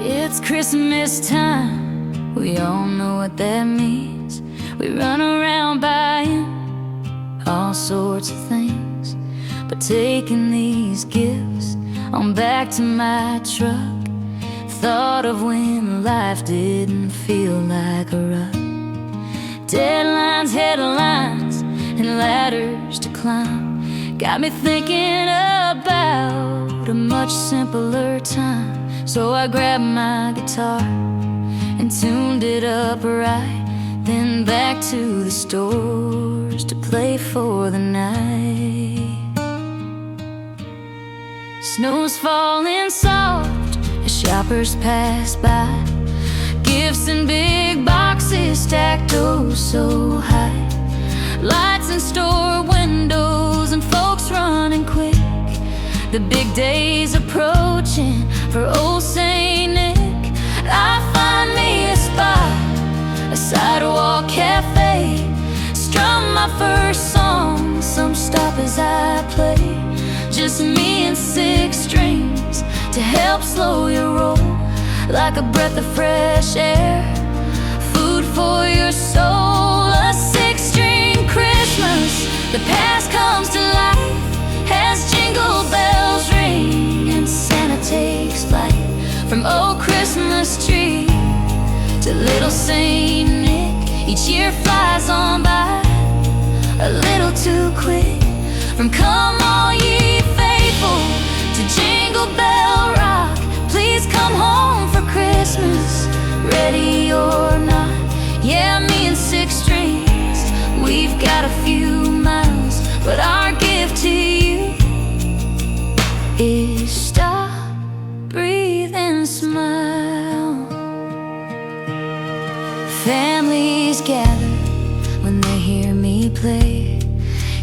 It's Christmas time, we all know what that means. We run around buying all sorts of things, but taking these gifts on back to my truck, thought of when life didn't feel like a rut. Deadlines, headlines, and ladders to climb got me thinking about a much simpler time. So I grabbed my guitar and tuned it up right, then back to the stores to play for the night. Snow's falling soft as shoppers pass by, gifts in big boxes stacked oh so high, lights in store windows and folks running quick. The big day's approaching for old Saint Nick. I find me a spot, a sidewalk cafe, strum my first song, some stop as I play. Just me and 6 strings to help slow your roll, like a breath of fresh air, food for your soul. A 6-string Christmas, the past comes to life as jingle bells ring and Santa takes flight. From old Christmas tree to little Saint Nick, each year flies on by a little too quick. From come all ye faithful to Jingle Bell Rock, please come home for Christmas, ready or not. Yeah, me and 6 strings, we've got a few miles, but our gift to you is stop, breathe and smile. Families gather when they hear me play,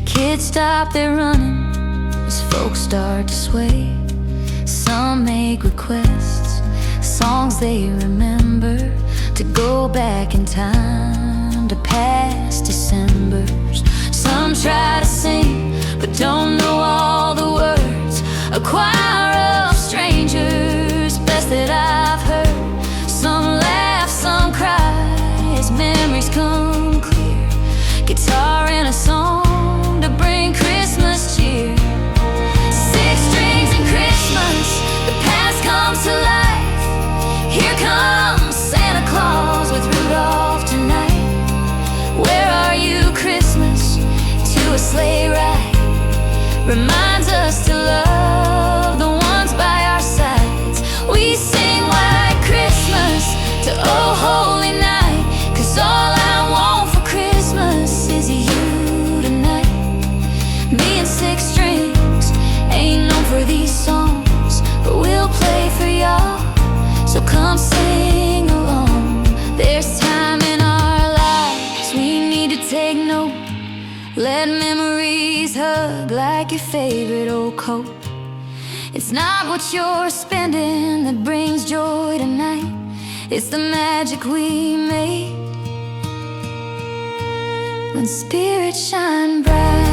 kids stop their running as folks start to sway. Some make requests, songs they remember, to go back in time to past Decembers. Some try to sing but don't know all the words, a choir of strangers, best that I've heard. Some laugh, some cry as memories come clear, guitar and a song to bring Christmas cheer. 6 strings and Christmas, the past comes to life. Here comes Santa Claus with Rudolph tonight. Where are you, Christmas? To a sleigh ride reminds us to love the ones by our sides. We sing White Christmas to Oh Holy Night, 'cause all I want for Christmas is you tonight. Me and 6 strings ain't known for these songs, but we'll play for y'all, so come sing along. There's time in our lives we need to take note, let memories hug like your favorite old coat. It's not what you're spending that brings joy tonight, it's the magic we make when spirits shine bright.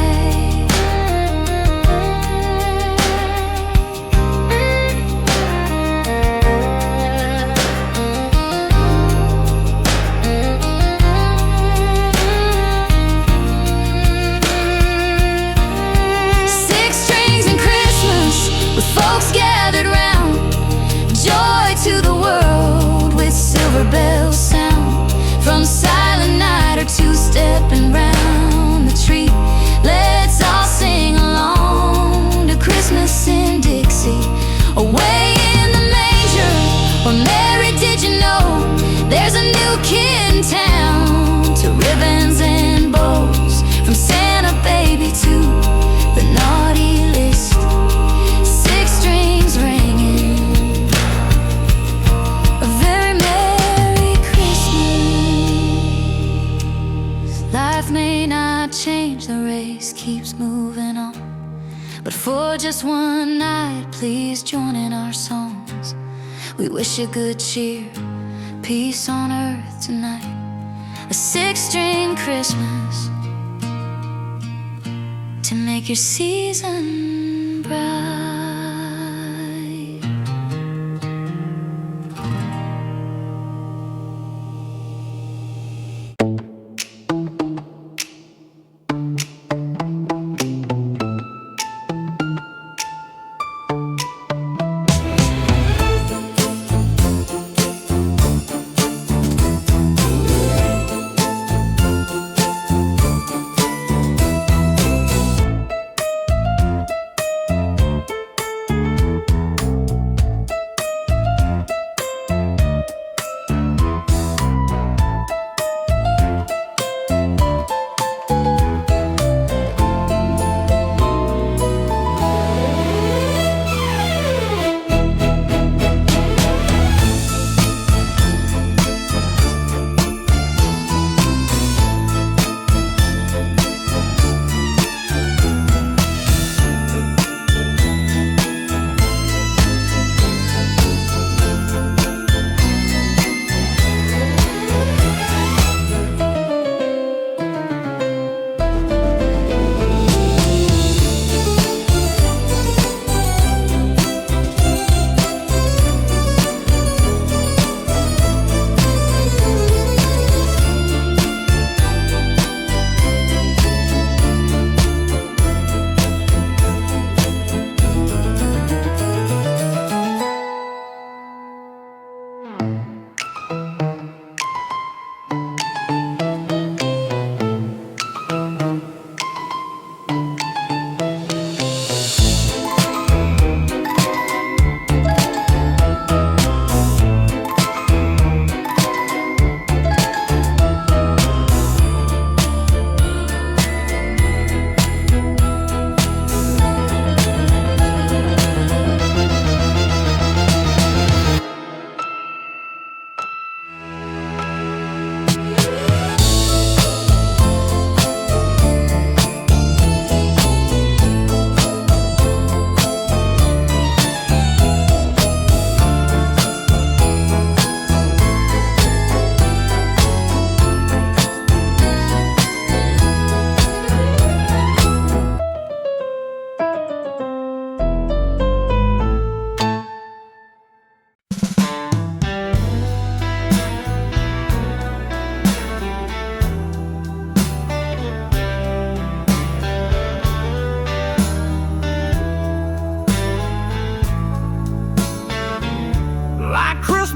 Folks gathered round, joy to the world with silver bells sound. From silent night or two-stepping round the tree, let's all sing along to Christmas in Dixie. Away in the manger, well, Mary, did you know there's a new kid in town? To ribbons and bows, from Santa baby to the naughty list, ringing a very Merry Christmas. Life may not change, the race keeps moving on, but for just one night, please join in our songs. We wish you good cheer, peace on earth tonight. A 6-string Christmas to make your season bright.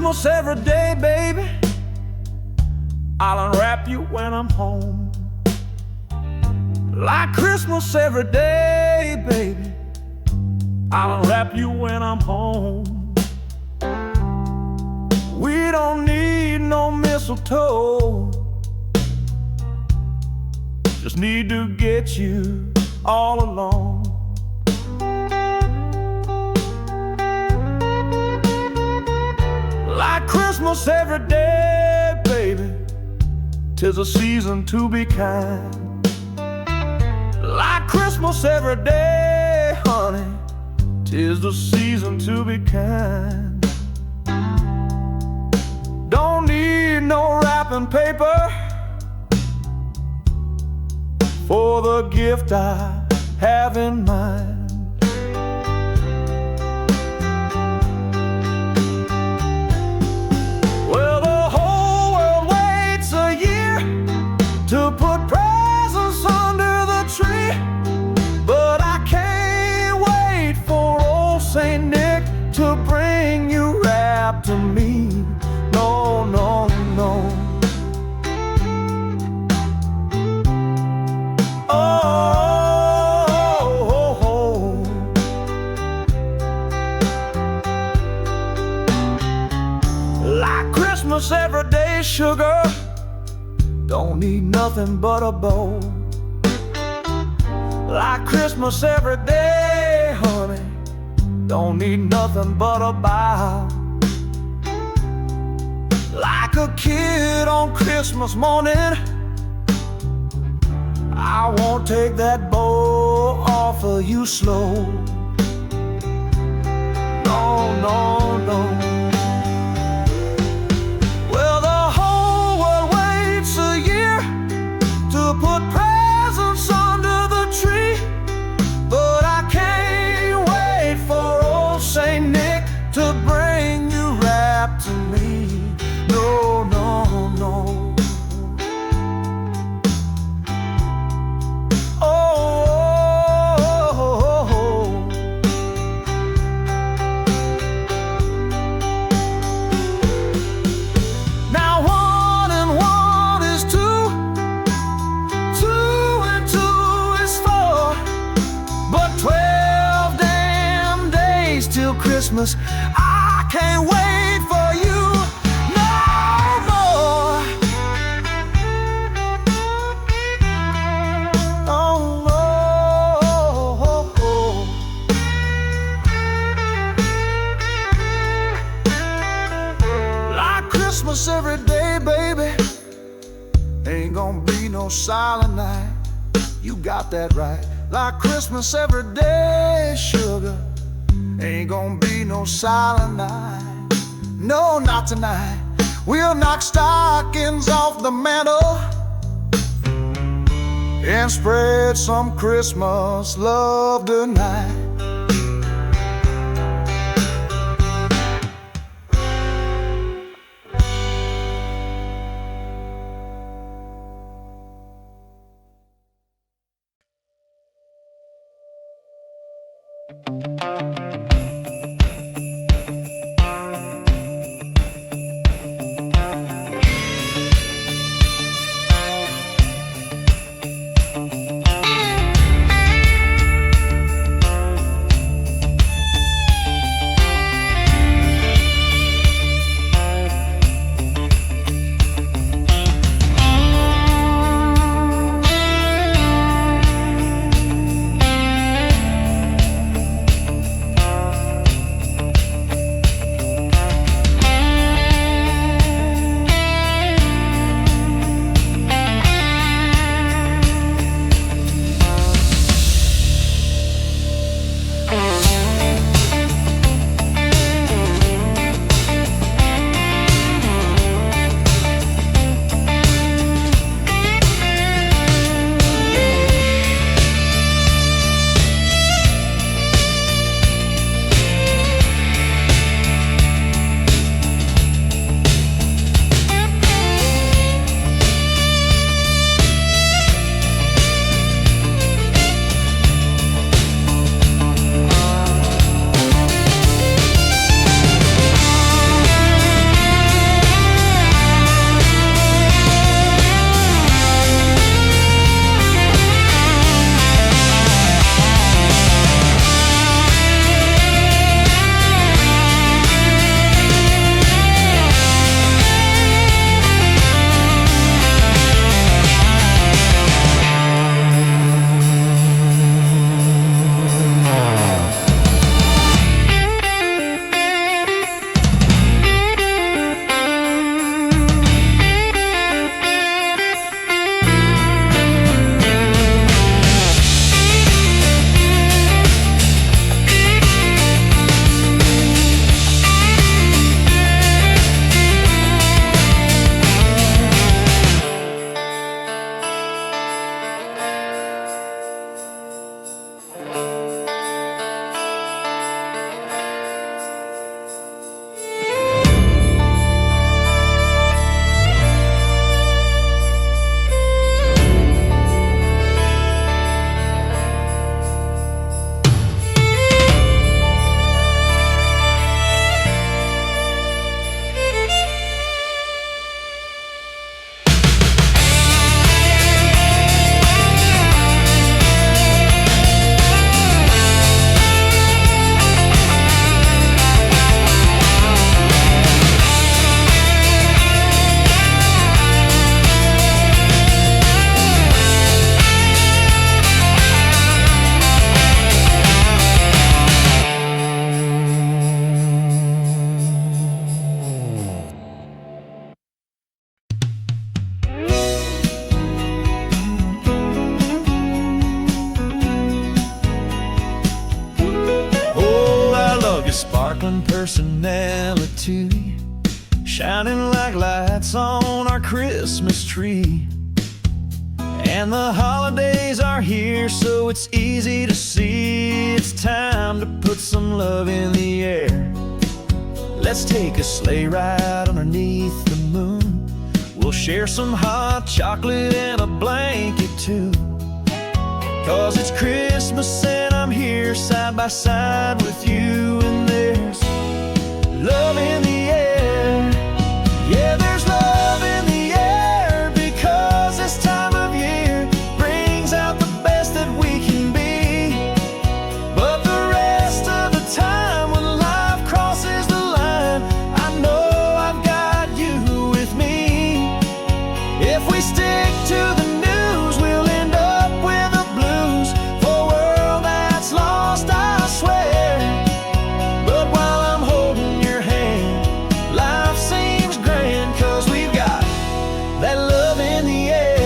Christmas every day, baby. I'll unwrap you when I'm home. Like Christmas every day, baby. I'll unwrap you when I'm home. We don't need no mistletoe, just need to get you all alone. Like Christmas every day, baby, 'tis a season to be kind. Like Christmas every day, honey, 'tis the season to be kind. Don't need no wrapping paper for the gift I have in mind. Well, the whole world waits a year to put presents under the tree, but I can't wait for old Saint Nick to bring you wrapped to me. No, no, no. Like Christmas every day, sugar, don't need nothing but a bow. Like Christmas every day, honey, don't need nothing but a bow. Like a kid on Christmas morning, I won't take that bow off of you slow. No, no, no. Well, the whole world waits a year to put presents under the tree, but I can't wait for old Saint Nick to bring you wrapped to me. No, no, no. Christmas, I can't wait for you no more. Oh, oh. Like Christmas every day, baby, ain't gonna be no silent night. You got that right. Like Christmas every day, sugar, ain't gonna be no silent night. No, not tonight. We'll knock stockings off the mantle and spread some Christmas love tonight. shining like lights on our Christmas tree. And the holidays are here, so it's easy to see it's time to put some love in the air. Let's take a sleigh ride underneath the moon. We'll share some hot chocolate and a blanket too. 'Cause it's Christmas and I'm here side by side with you. And there's love in the air. Yeah, there's love in the air, because this time of year brings out the best that we can be. But the rest of the time, when life crosses the line, I know I've got you with me. If we stick to the news, we'll end up with the blues for a world that's lost, I swear. But while I'm holding your hand, life seems grand, 'cause we've got that love in the air.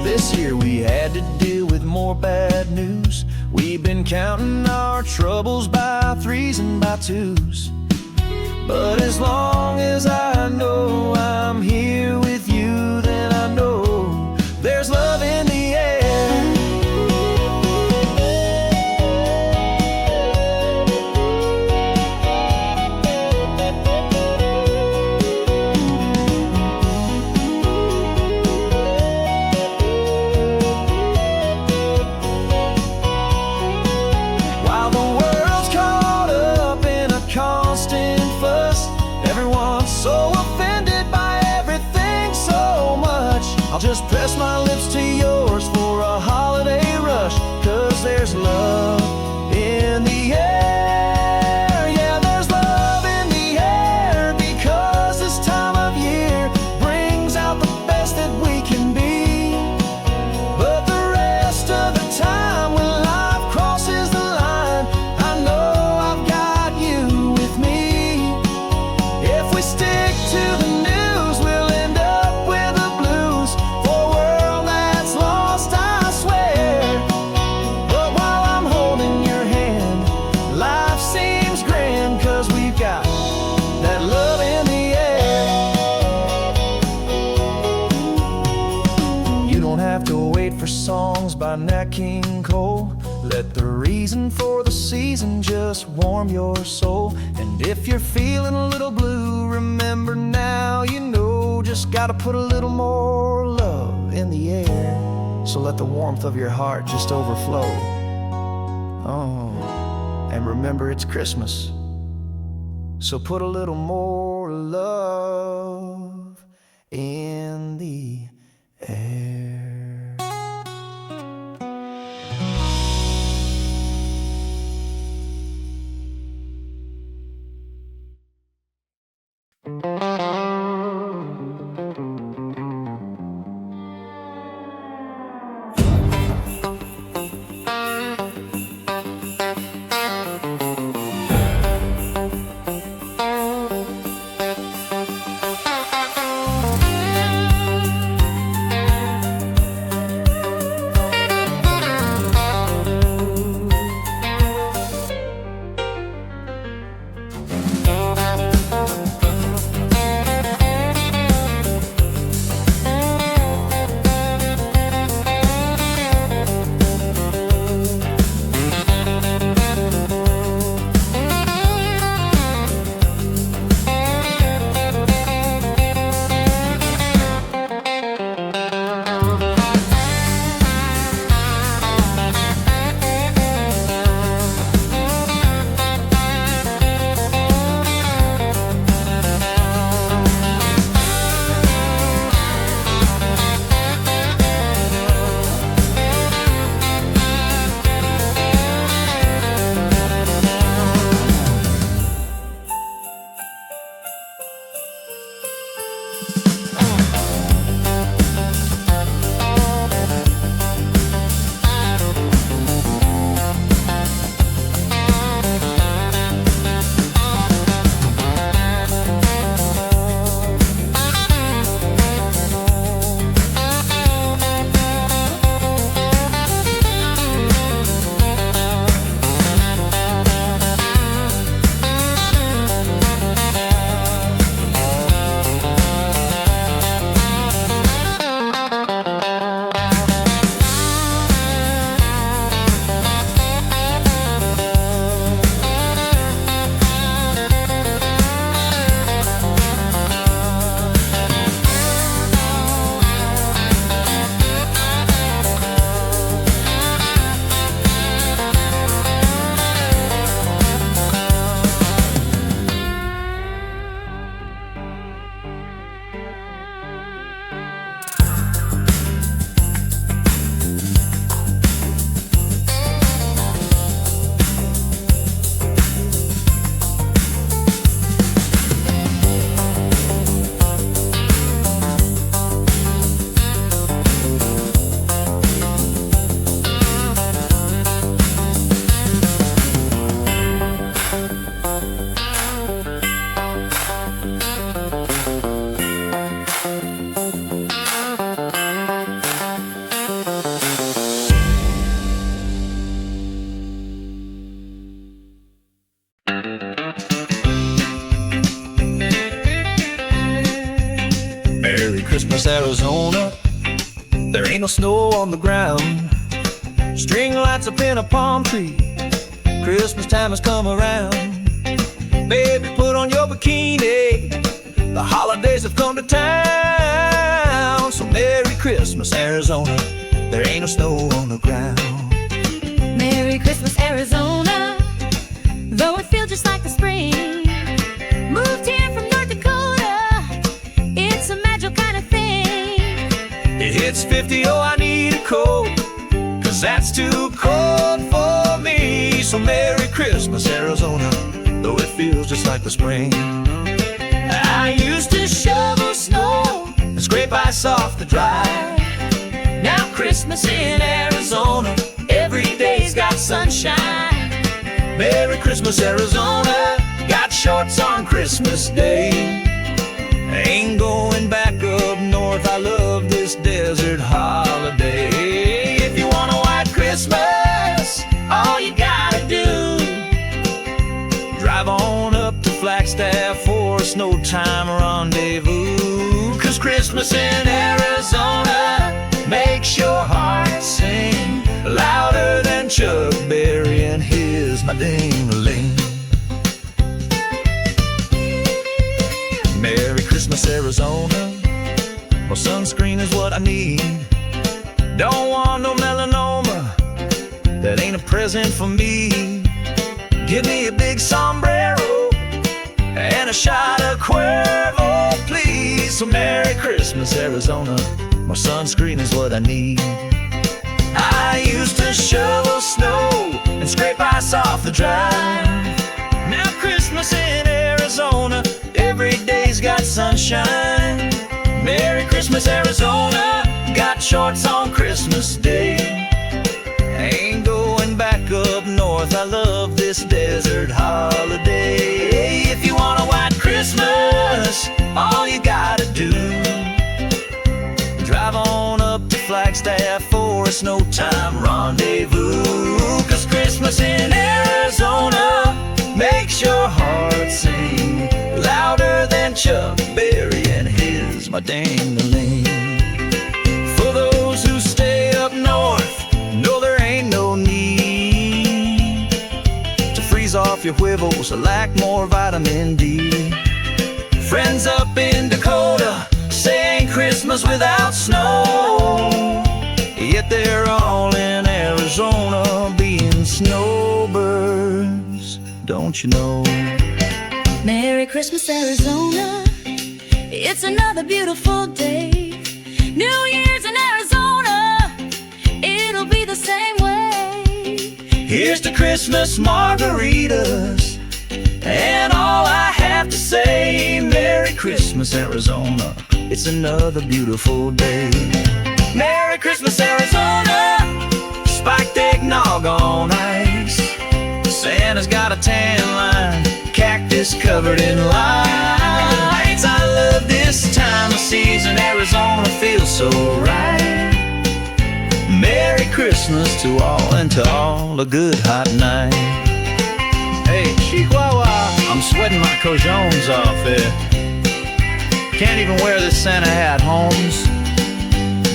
This year we had to deal with more bad news. We've been counting our troubles by threes and by twos. But as long as I know I'm here with you, then I know there's love in the air. While the world's caught up in a constant fuss, everyone's so offended by everything so much, I'll just press my lips to yours for a holiday rush. 'Cause there's love in the air. Yeah, there's love in the air, because this time of year brings out the best that we can be. But the rest of the time, when life crosses the line, I know I've got you with me. If we stick to the news, we'll end up with the blues for a world that's lost, I swear. But while I'm holding your hand, life seems grand, 'cause we've got that love in the air. You don't have to wait for songs by Nat King Cole. Let the reason for the season just warm your soul. And if you're feeling a little blue, remember now you know just gotta put a little more love in the air. So let the warmth of your heart just overflow. Oh, and remember it's Christmas, so put a little more love in the air. Christmas, Arizona. There ain't no snow on the ground. String lights up in a palm tree. Christmas time has come around. Baby, put on your bikini. The holidays have come to town. So Merry Christmas, Arizona. There ain't no snow on the ground. Merry Christmas, Arizona. Though it feels just like the spring. Moved here from North Dakota. It's a magical kind of thing. It hits 50, oh, I need a coat, 'cause that's too cold for me. So Merry Christmas, Arizona. Though it feels just like the spring. I used to shovel snow and scrape ice off the drive. Now Christmas in Arizona, every day's got sunshine. Merry Christmas, Arizona. Got shorts on Christmas Day. Ain't going back up north, I love this desert holiday. If you want a white Christmas, all you gotta do, drive on up to Flagstaff for a snow time rendezvous. 'Cause Christmas in Arizona makes your heart sing louder than Chuck Berry and his My Ding-a-Ling. Merry Christmas, Arizona. Well, sunscreen is what I need. Don't want no melanoma, that ain't a present for me. Give me a big sombrero and a shot of Cuervo, please. So Merry Christmas, Arizona. My sunscreen is what I need. I used to shovel snow and scrape ice off the drive. Now Christmas in Arizona, every day's got sunshine. Merry Christmas, Arizona. Got shorts on Christmas Day. Ain't going back up north, I love this desert holiday. If you want a white Christmas, all you gotta do, drive on up to Flagstaff for a snow time rendezvous. 'Cause Christmas in Arizona makes your heart sing louder than Chuck Berry and his My Ding-a-Ling. For those who stay up north, know there ain't no need to freeze off your huevos or lack more vitamin D. Friends up in Dakota say ain't Christmas without snow, yet they're all in Arizona being snowbirds, don't you know? Merry Christmas, Arizona. It's another beautiful day. New Year's in Arizona, it'll be the same way. Here's to Christmas margaritas, and all I have to say, Merry Christmas, Arizona. It's another beautiful day. Merry Christmas, Arizona. Spiked eggnog on ice. Santa's got a tan line, cactus covered in lights. I love this time of season, Arizona feels so right. Merry Christmas to all, and to all a good hot night. Hey, Chihuahua, I'm sweating my cojones off there. Can't even wear this Santa hat, Holmes.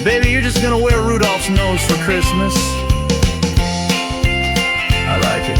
Baby, you're just gonna wear Rudolph's nose for Christmas. I like it.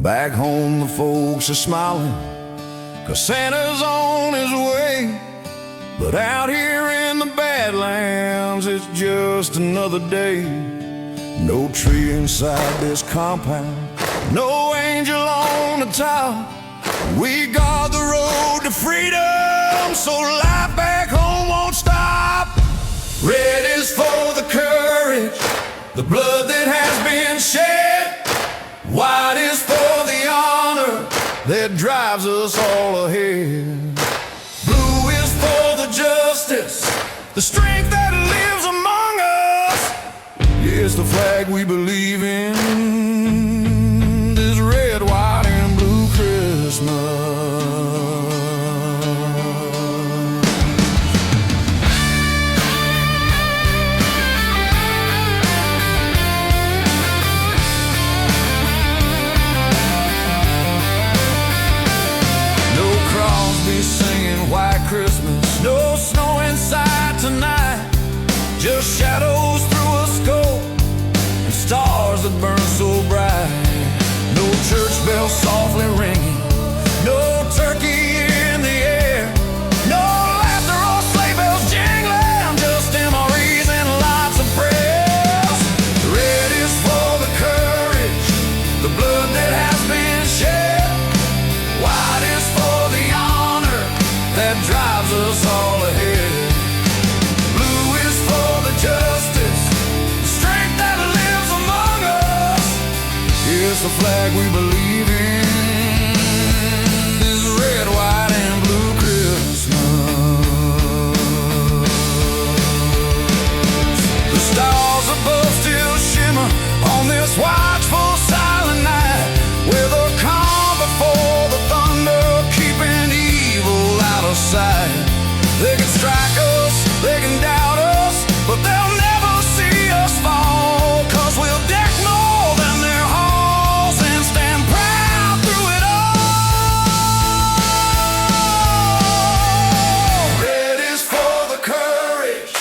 Back home the folks are smiling, 'cause Santa's on his way. But out here in the Badlands, it's just another day. No tree inside this compound, no angel on the top. We guard the road to freedom, so life back home won't stop. Red is for the courage, the blood that has been shed. White is for the honor that drives us all ahead. Blue is for the justice, the strength that lives among us. It's the flag we believe in, this red, white, and blue Christmas. Singing White Christmas, no snow inside tonight, just shadows through a scope and stars that burn so bright. No church bells softly ringing, no turkey in the air, no laughter or sleigh bells jingling, just MREs and lots of prayers. Red is for the courage, the blood that has been shed. White is for the honor that drives us all ahead. Blue is for the justice, the strength that lives among us. It's the flag we believe in, this red, white, and blue Christmas. The stars above still shimmer on this watchful silent night, with a calm before the thunder, keeping evil out of sight. They can strike us, they can doubt us, but they'll never see us fall, 'cause we'll deck more than their halls and stand proud through it all. Red is for the courage,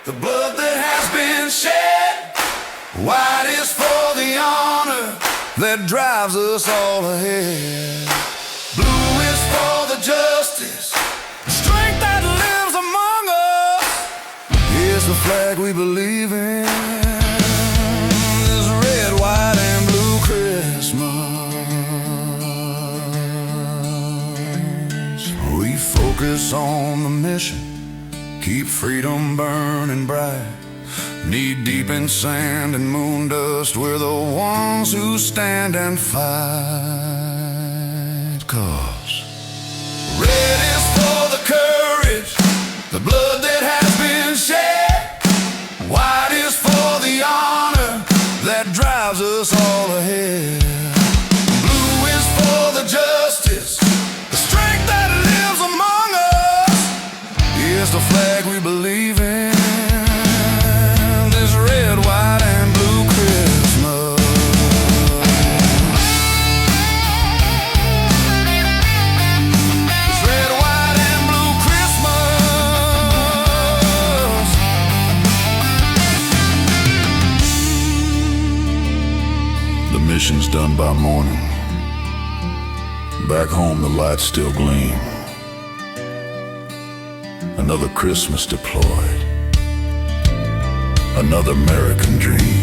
the blood that has been shed. White is for the honor that drives us all ahead. Blue is for the justice, the strength that lives among us. It's the flag we believe in, this red, white, and blue Christmas. We focus on the mission, keep freedom burning bright. Knee deep in sand and moon dust, we're the ones who stand and fight. 'Cause red is for the courage, the blood that has been shed. White is for the honor that drives us all ahead. Blue is for the justice, the strength that lives among us. It's the flag we believe in, this red, white, and blue Christmas. This red, white, and blue Christmas. The mission's done by morning. Back home the lights still gleam. Another Christmas deployed, another American dream.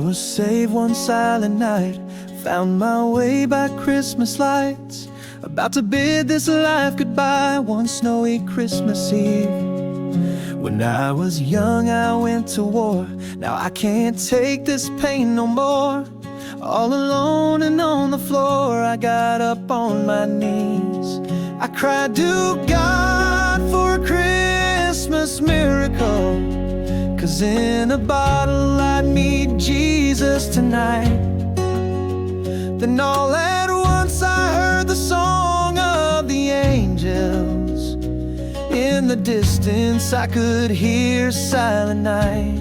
was saved one silent night, found my way by Christmas lights, about to bid this life goodbye one snowy Christmas Eve. When I was young I went to war, now I can't take this pain no more. All alone and on the floor I got up on my knees. I cried to God for a Christmas miracle, 'cause in a bottle I'd meet Jesus tonight. Then all at once I heard the song of the angels. In the distance I could hear Silent Night.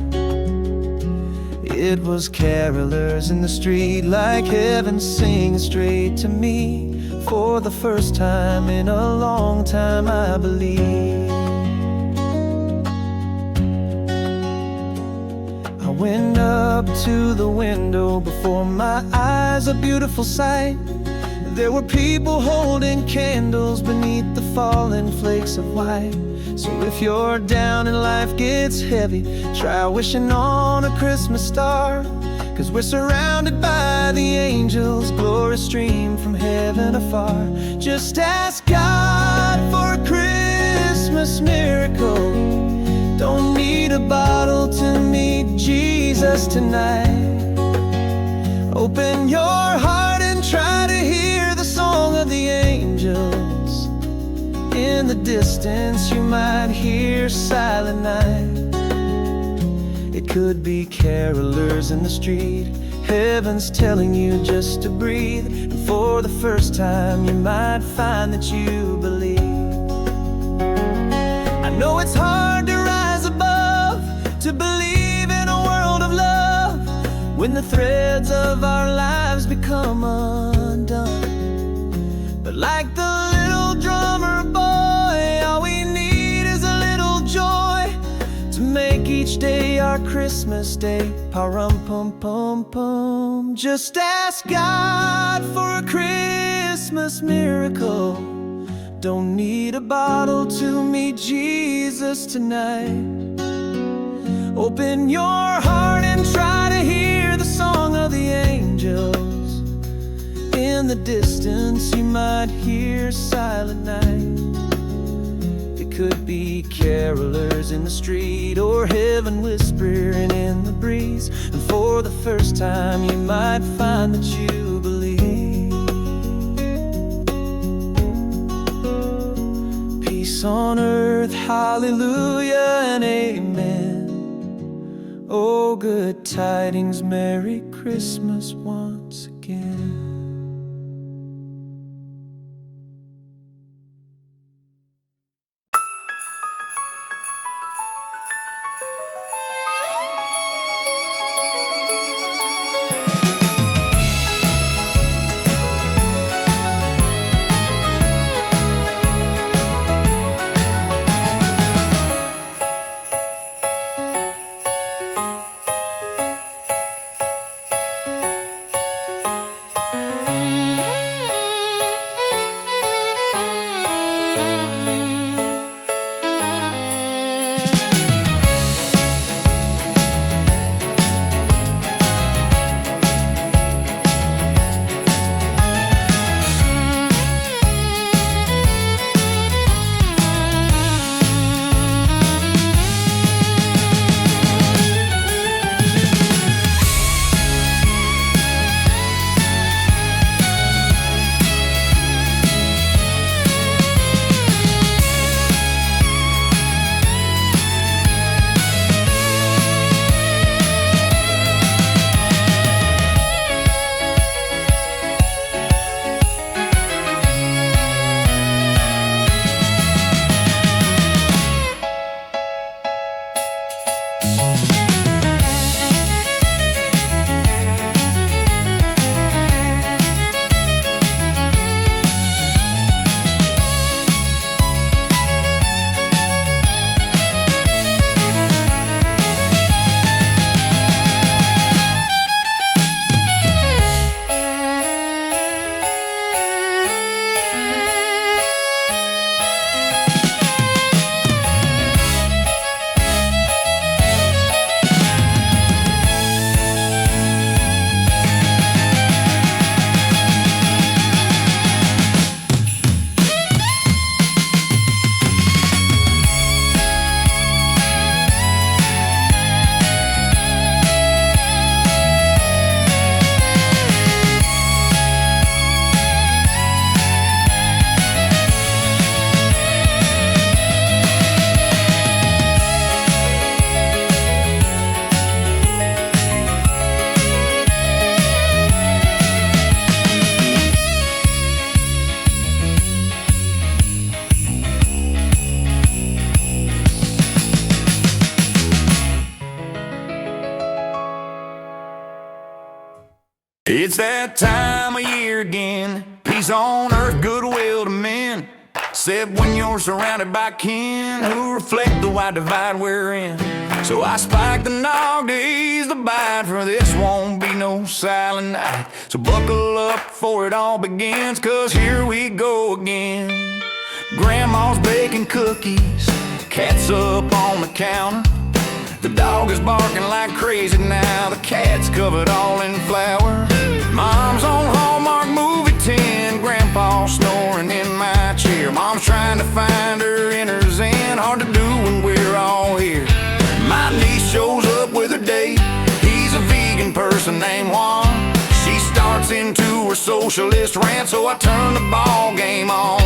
It was carolers in the street, like heaven singing straight to me. For the first time in a long time, I believe. I went up to the window, before my eyes a beautiful sight. There were people holding candles beneath the falling flakes of white. So if you're down and life gets heavy, try wishing on a Christmas star, 'cause we're surrounded by the angels, glory stream from heaven afar. Just ask God for a Christmas miracle. Don't need a bottle to meet Jesus tonight. Open your heart and try to hear the song of the angels. In the distance you might hear Silent Night. It could be carolers in the street, heaven's telling you just to breathe. And for the first time you might find that you believe. I know it's hard to rise above, to believe in a world of love, when the threads of our lives become undone. But like the little drummer boy, all we need is a little joy to make each day our Christmas day. Pa-rum-pum-pum-pum. Just ask God for a Christmas miracle. Don't need a bottle to meet Jesus tonight. Open your heart and try to hear the song of the angels. In the distance you might hear Silent Night. It could be carolers in the street, or heaven whispering in the breeze. And for the first time you might find that you believe. Peace on earth, hallelujah and amen. Oh, good tidings, Merry Christmas once again. It's that time of year again. Peace on earth, goodwill to men. Except when you're surrounded by kin who reflect the wide divide we're in. So I spike the nog to ease the bite, for this won't be no silent night. So buckle up before it all begins, 'cause here we go again. Grandma's baking cookies, cat's up on the counter. The dog is barking like crazy now, the cat's covered all in flour. Mom's on Hallmark movie 10, Grandpa's snoring in my chair. Mom's trying to find her inner zen, hard to do when we're all here. My niece shows up with her date, he's a vegan person named Juan. She starts into her socialist rant, so I turn the ball game on.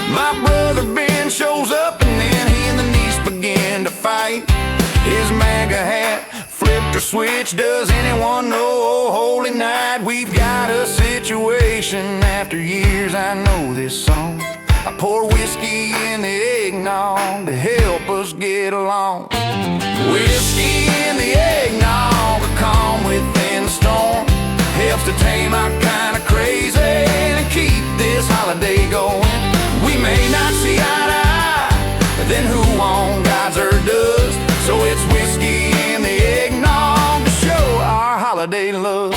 My brother Ben shows up, and then he and the niece begin to fight. His MAGA hat flipped or switched, does anyone know? Oh, holy night, we've got a situation. After years I know this song. I pour whiskey in the eggnog to help us get along. Whiskey in the eggnog, a calm within the storm. Helps to tame our kind of crazy and keep this holiday going. We may not see eye to eye, but then who on God's earth does? So it's whiskey in the eggnog to show our holiday love.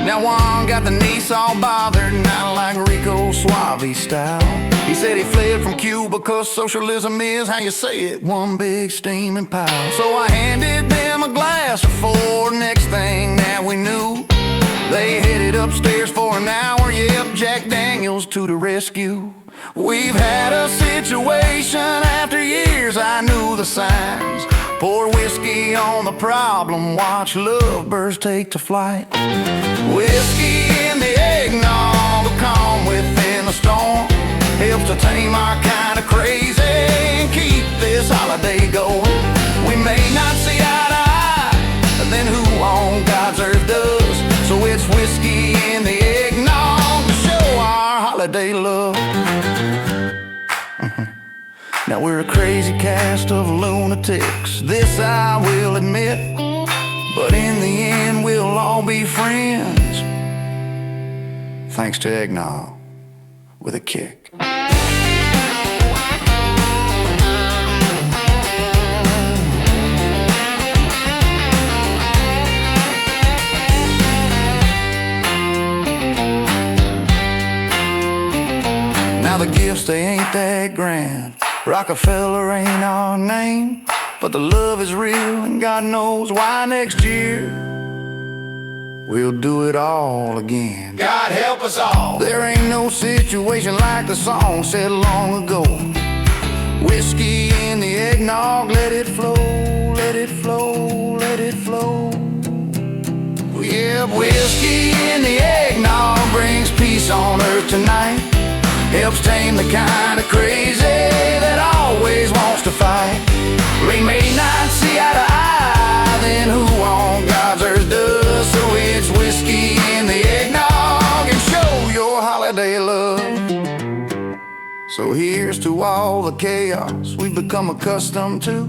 Now Juan got the niece all bothered, not like Rico Suave style. He said he fled from Cuba 'cause socialism is, how you say it, one big steaming pile. So I handed them a glass of four. Next thing that we knew, they headed upstairs for an hour. Yep, Jack Daniels to the rescue. We've had a situation. After years I knew the signs. Pour whiskey on the problem, watch lovebirds take to flight. Whiskey in the eggnog, a calm within the storm. Helps to tame our kind of crazy and keep this holiday going. We may not see eye to eye, but then who on God's earth does? So it's whiskey in the eggnog to show our holiday love. Now we're a crazy cast of lunatics, this I will admit, but in the end we'll all be friends, thanks to eggnog with a kick. Now the gifts, they ain't that grand. Rockefeller ain't our name, but the love is real, and God knows why next year we'll do it all again. God help us all. There ain't no situation like the song said long ago. Whiskey in the eggnog, let it flow, let it flow, let it flow. Yeah, whiskey in the eggnog brings peace on earth tonight. Helps tame the kind of crazy that always wants to fight. We may not see eye to eye, then who on God's earth does? So it's whiskey in the eggnog and show your holiday love. So here's to all the chaos we've become accustomed to.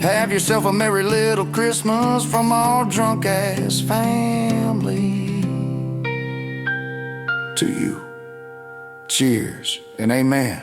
Have yourself a merry little Christmas from our drunk ass family. To you. Cheers and amen.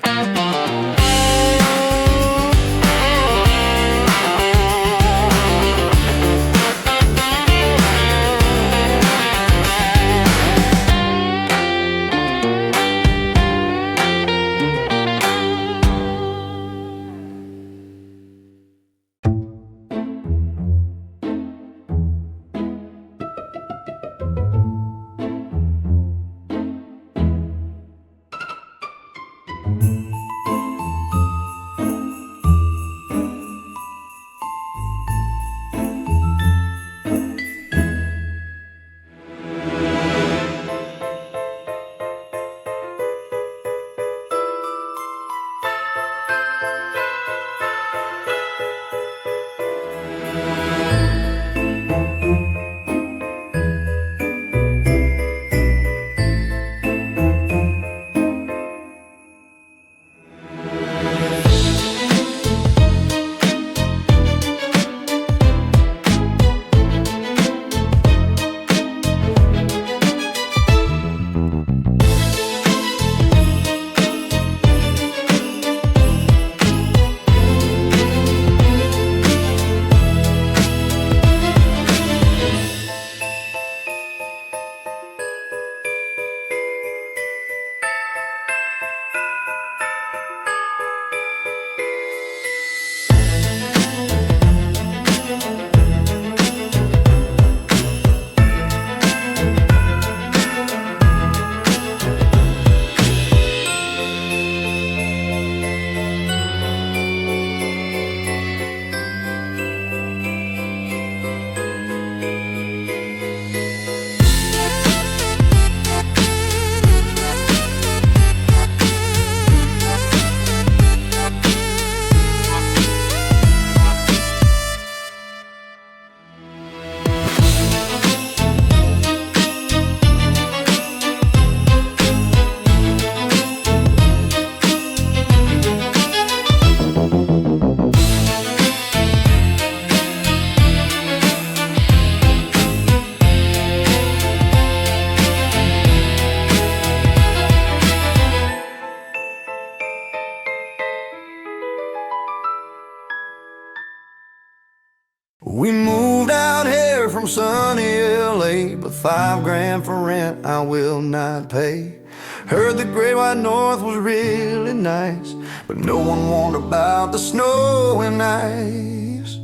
We moved out here from sunny LA, but $5 for rent I will not pay. Heard the great white north was really nice, but no one warned about the snow and ice.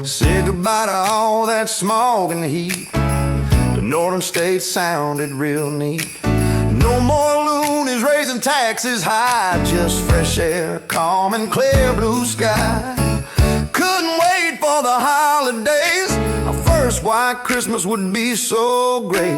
Said goodbye to all that smog and heat. The northern states sounded real neat. No more loonies raising taxes high, just fresh air, calm and clear blue sky. Couldn't wait for the holidays. Our first white Christmas would be so great.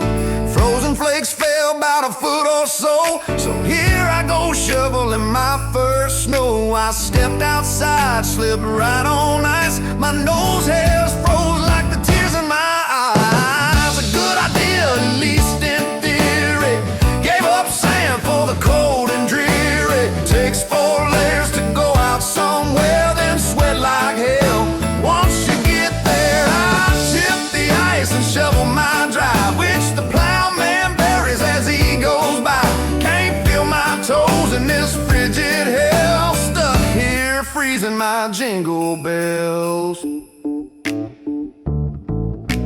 Frozen flakes fell about a foot or so, so here I go shoveling my first snow. I stepped outside, slipped right on ice. My nose hairs froze like the tears in my eyes. A good idea, at least in theory. Gave up sand for the cold and dreary. Takes 4 layers to go out somewhere, then sweat like hell. Once you get there, I chip the ice and shovel my drive, which the plowman buries as he goes by. Can't feel my toes in this frigid hell. Stuck here freezing my jingle bells.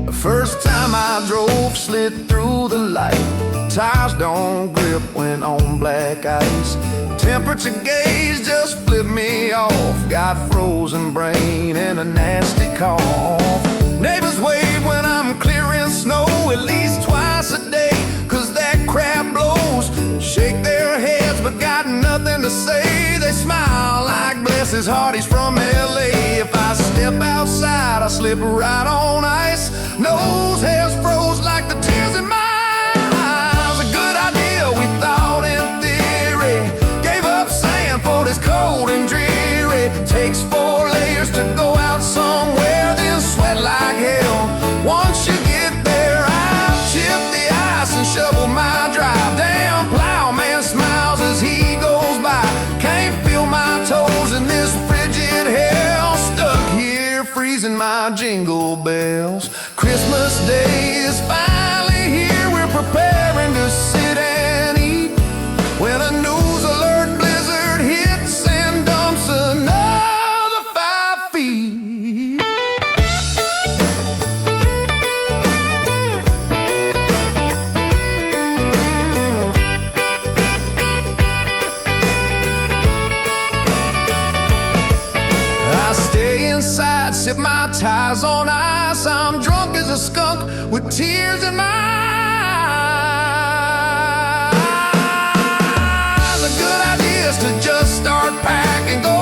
The first time I drove, slid through the light. Tires don't grip when on black ice. Temperature gauge just flipped me off. Got frozen brain and a nasty cough. Neighbors wave when I'm clearing snow at least twice a day, 'cause that crap blows. Shake their heads but got nothing to say. They smile like bless his heart, he's from LA. If I step outside, I slip right on ice. Nose hairs froze like the tears in my eyes. A good idea, we thought in theory. Gave up sand for this cold and dreary. Takes 4 layers to go out somewhere, then sweat like hell. Once you get there, I chip the ice and shovel my drive. Damn plowman smiles as he goes by. Can't feel my toes in this frigid hell. Stuck here freezing my jingle bells. Christmas Day is finally here. We're preparing to sit and eat when a news alert blizzard hits and dumps another 5 feet. I stay inside, sip my tires on ice. I'm drunk as a skunk with tears in my eyes. A good idea is to just start packing. Go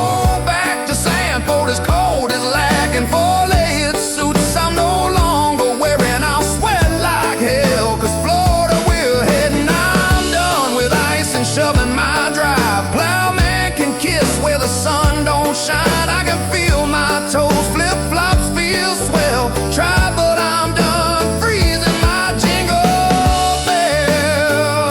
back to Sanford, as cold as lacking. 4 layered suits I'm no longer wearing. I'll sweat like hell, 'cause Florida we're heading. I'm done with ice and shoving my drive. Plowman can kiss where the sun don't shine. I can feel my toes, flip-flops feel swell. Try, but I'm done freezing my jingle bells.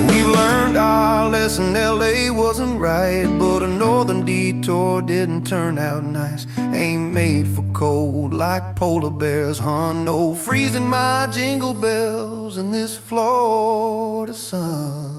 We've learned our lesson, LA wasn't right, but a northern detour didn't turn out nice. Ain't made for cold like polar bears, huh? No freezing my jingle bells in this Florida sun.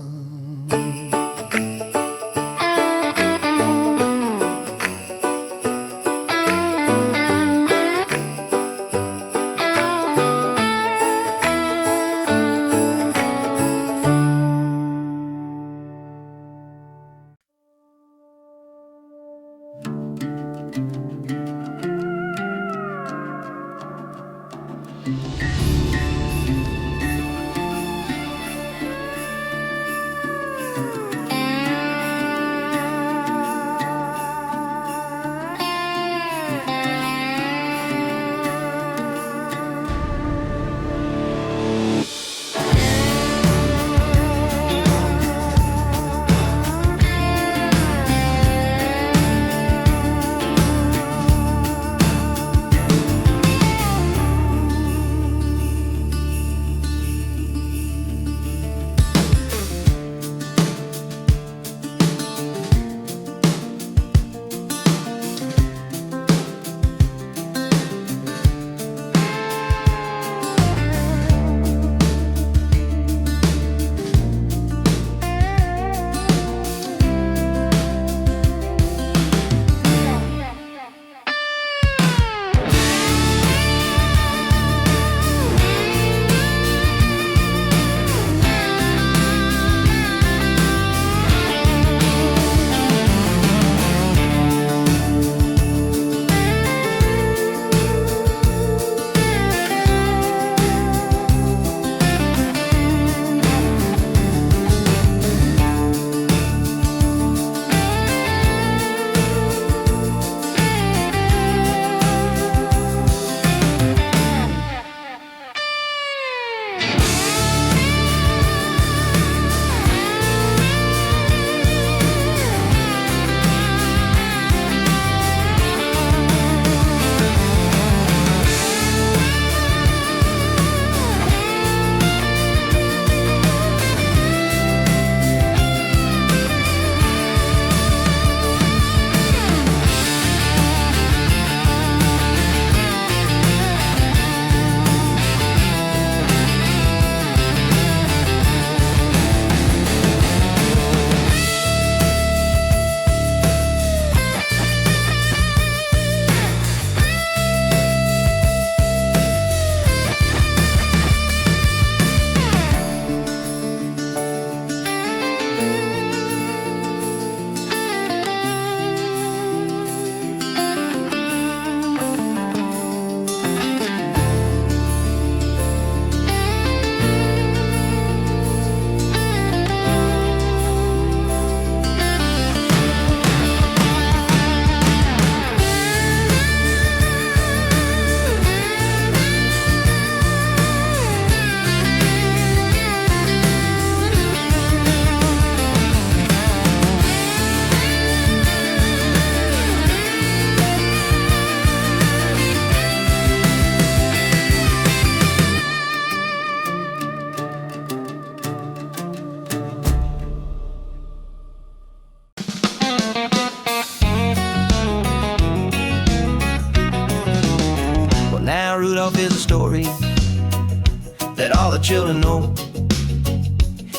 story that all the children know.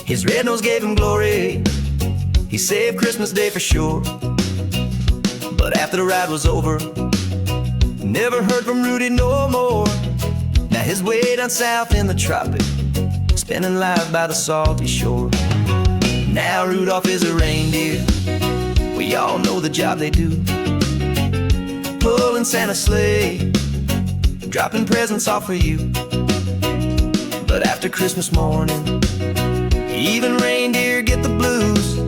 His red nose gave him glory. He saved Christmas Day for sure. But after the ride was over, never heard from Rudy no more. Now he's way down south in the tropics, spending life by the salty shore. Now Rudolph is a reindeer. We all know the job they do, pulling Santa's sleigh, dropping presents off for you. But after Christmas morning, even reindeer get the blues.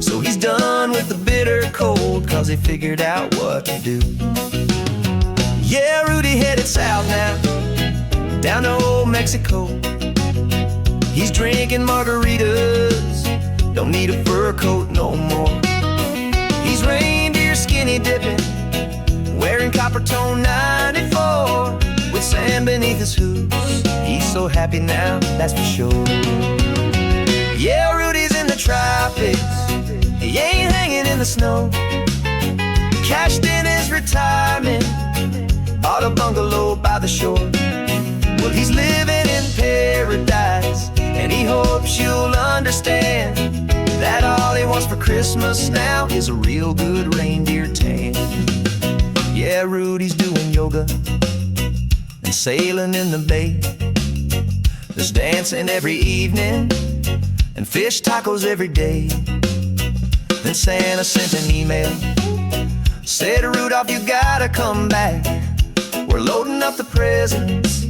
So he's done with the bitter cold, 'cause he figured out what to do. Yeah, Rudy headed south now, down to old Mexico. He's drinking margaritas, don't need a fur coat no more. He's reindeer skinny dipping, wearing copper tone 94, with sand beneath his hooves. He's so happy now, that's for sure. Yeah, Rudy's in the tropics, he ain't hanging in the snow. Cashed in his retirement, bought a bungalow by the shore. Well, he's living in paradise, and he hopes you'll understand that all he wants for Christmas now is a real good reindeer tan. Yeah, Rudy's doing yoga and sailing in the bay. There's dancing every evening and fish tacos every day. Then Santa sent an email, said, Rudolph, you gotta come back. We're loading up the presents,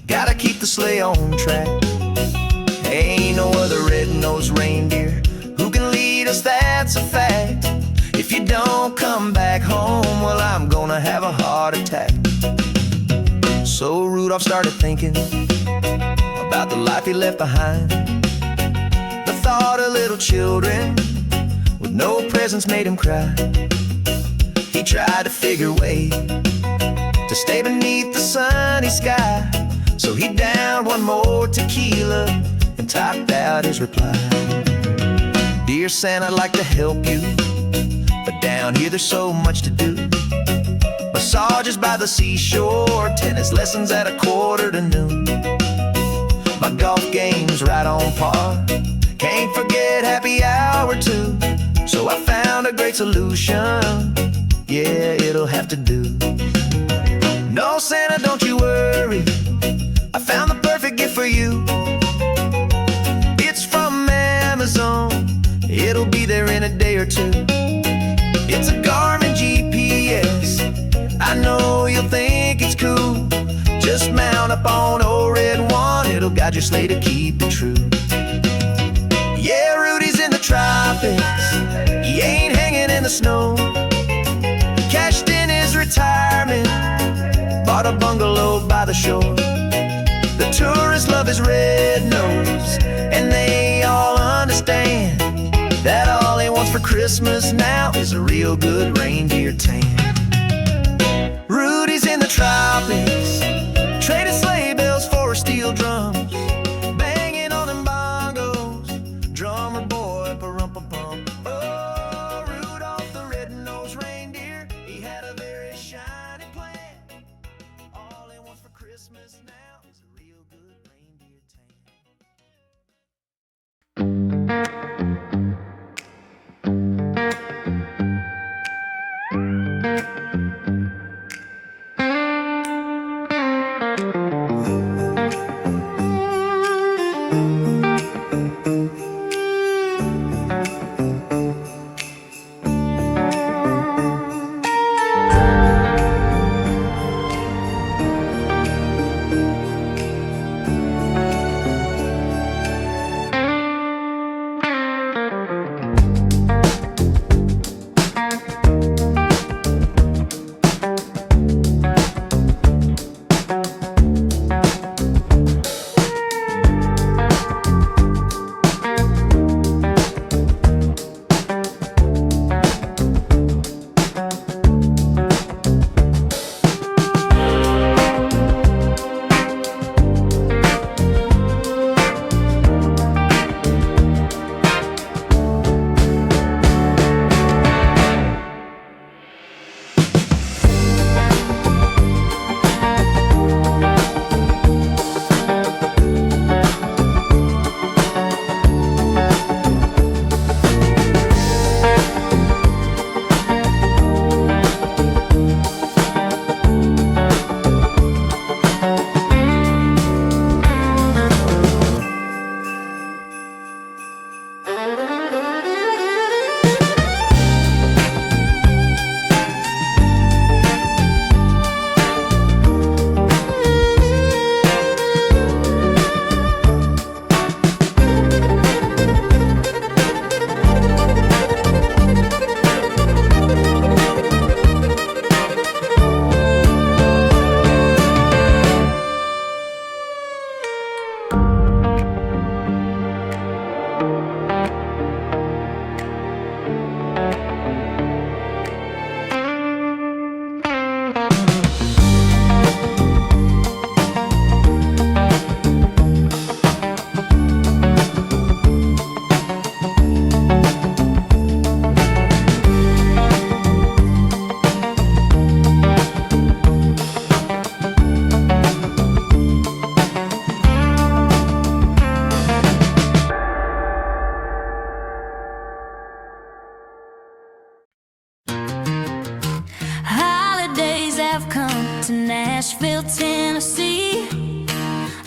gotta keep the sleigh on track. Ain't no other red-nosed reindeer who can lead us, that's a fact. If you don't come back home, well, I'm gonna have a heart attack. So Rudolph started thinking about the life he left behind. The thought of little children with no presents made him cry. He tried to figure a way to stay beneath the sunny sky. So he downed one more tequila and typed out his reply. Dear Santa, I'd like to help you, but down here there's so much to do. Massages by the seashore, tennis lessons at 1:45. My golf game's right on par, can't forget happy hour too. So I found a great solution, yeah, it'll have to do. No, Santa, don't you worry, I found the perfect gift for you. It's from Amazon, it'll be there in a day or two. It's a Garmin GPS, I know you'll think it's cool. Just mount up on old red one, it'll guide your sleigh to keep it true. Yeah, Rudy's in the tropics, he ain't hanging in the snow. Cashed in his retirement, bought a bungalow by the shore. The tourists love his red nose, and they all understand that all he wants for Christmas now is a real good reindeer tan. Rudy's in the tropics, trading sleigh bells for steel drums, banging on them bongos, drummer boy, pa-rum-pum-pum. Oh, Rudolph the red-nosed reindeer, he had a very shiny plan. All he wants for Christmas now is a real good reindeer tan.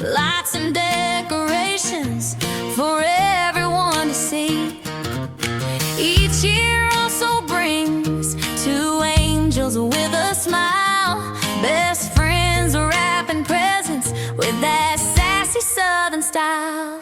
lights and decorations for everyone to see. Each year also brings two angels with a smile, best friends wrapping presents with that sassy southern style.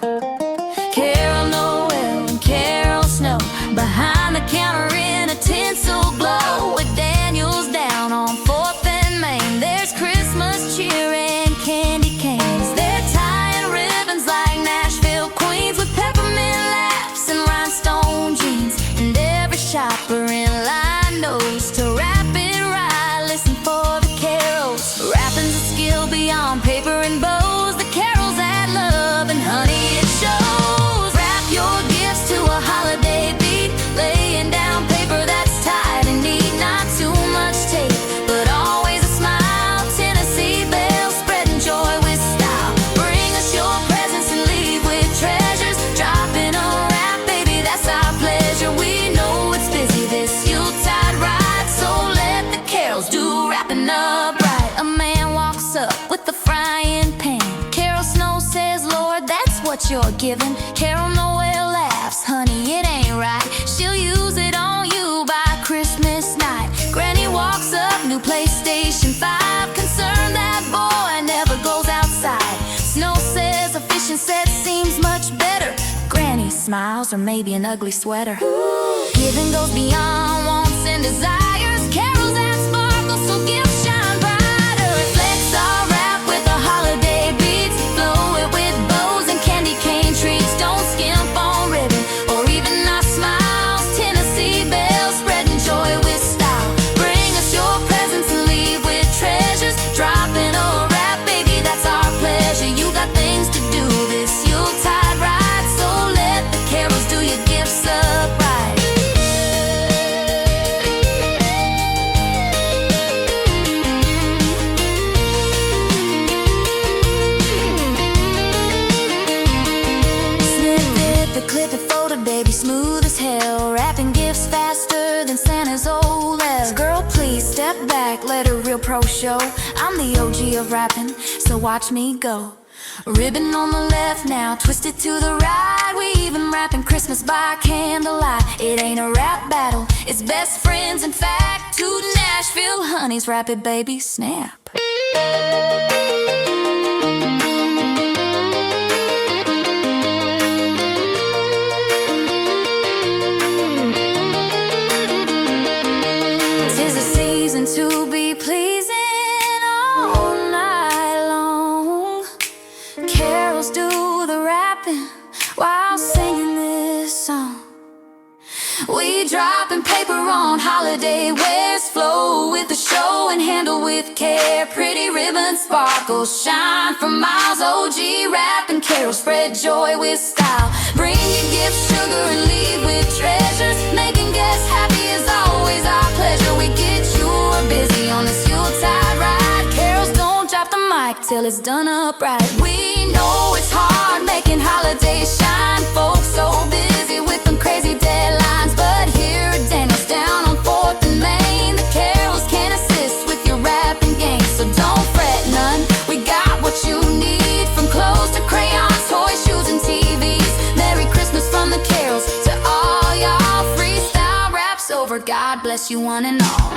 Carol Noel and Carol Snow behind the counter in a tinsel glow, with Daniels down on 4th and Main. There's Christmas cheer and candy canes. They're tying ribbons like Nashville queens, with peppermint laughs and rhinestone jeans. And every shopper in line knows to wrap it right. Listen for the carols. Wrapping's a skill beyond paper and bows. The carols that love, and honey, it shows. Wrap your gifts to a holiday beat, laying down paper that's tight and neat. Not too much tape, but always a smile. Tennessee bells spreading joy with style. Bring us your presents and leave with treasures. Drop in a wrap, baby, that's our pleasure. We know it's busy this Yuletide ride, so let the carols do wrapping up right. A man walks up with a frying pan. Carol Snow says, Lord, that's what you're giving. Carol Noel laughs, honey, it ain't right. She'll use it on you by Christmas night. Granny walks up, new PlayStation 5. Concerned that boy never goes outside. Snow says a fishing set seems much better. Granny smiles, or maybe an ugly sweater. Giving goes beyond wants and desires. Carols that sparkle so gifts shine brighter. Reflects our wrap with a holiday beats. Flow it with bows and candy cane treats. Don't skimp on ribbon or even our smiles. Tennessee bells spreading joy with style. Bring us your presents and leave with treasures. Drop in a wrap, baby, that's our pleasure. You got things to do this Yuletide ride, so let the carols do your gifts up right. Clip it, folded, baby, smooth as hell. Wrapping gifts faster than Santa's old elves. Girl, please step back, let a real pro show. I'm the OG of rapping, so watch me go. Ribbon on the left now, twisted to the right. We even wrapping Christmas by candlelight. It ain't a rap battle, it's best friends. In fact, to Nashville honeys, wrap it, baby, snap. To be pleasing all night long. Carols do the rapping while singing this song. We dropping paper on holiday wares. Flow with the show and handle with care. Pretty ribbons sparkle, shine for miles. OG rapping carols, spread joy with style. Bring your gifts, sugar, and leave with treasures. Making guests happy is always our pleasure. We get you busy on this Yuletide ride. Carols don't drop the mic till it's done up right. We know it's hard making holidays shine. Folks so busy with them crazy deadlines, but here at Daniels down on 4th and Main, the carols can assist with your wrapping game. So don't fret none, we got what you need, from clothes to crayons, toys, shoes, and TVs. Merry Christmas from the carols to all y'all. Freestyle raps over, God bless you one and all.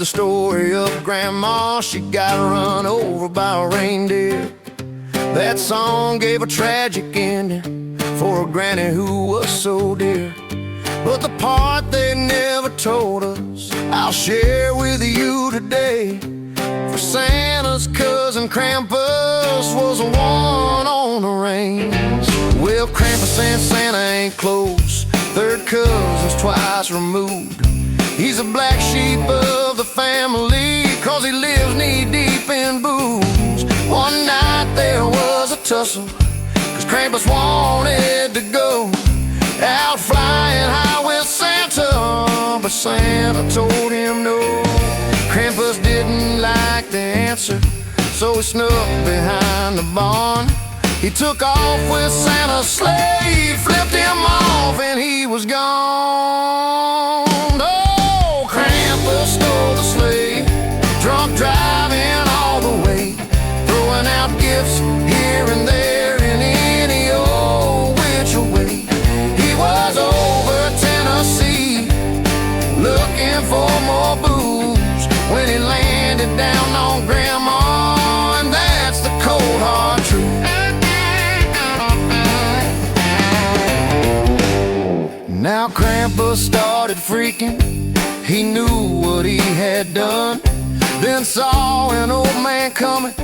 the story of Grandma. She got run over by a reindeer. That song gave a tragic ending for a granny who was so dear. But the part they never told us, I'll share with you today. For Santa's cousin Krampus was the one on the reins. Well, Krampus and Santa ain't close, third cousins twice removed. He's a black sheep of the family, 'cause he lives knee-deep in booze. One night there was a tussle, 'cause Krampus wanted to go out flying high with Santa, but Santa told him no. Krampus didn't like the answer, so he snuck behind the barn. He took off with Santa's sleigh, flipped him off, and he was gone. Oh, Krampus stole the sleigh, drunk driving all the way, throwing out gifts here and there in any old which way. He was over Tennessee, looking for more booze, when he landed down on Grandma, and that's the cold hard truth. Now Krampus started freaking, he knew what he had done. Then saw an old man coming,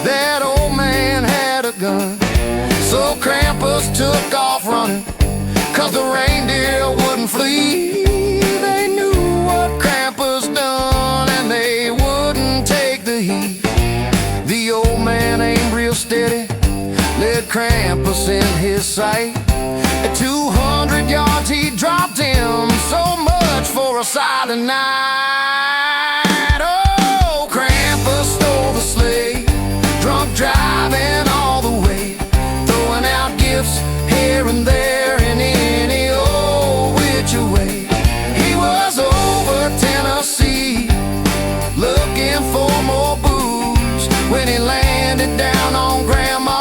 that old man had a gun. So Krampus took off running, 'cause the reindeer wouldn't flee. They knew what Krampus done, and they wouldn't take the heat. The old man aimed real steady, led Krampus in his sight. At 200 yards he dropped him, so much for a silent night. Oh, Krampus stole the sleigh, drunk driving all the way, throwing out gifts here and there in any old which way. He was over Tennessee, looking for more booze, when he landed down on Grandma,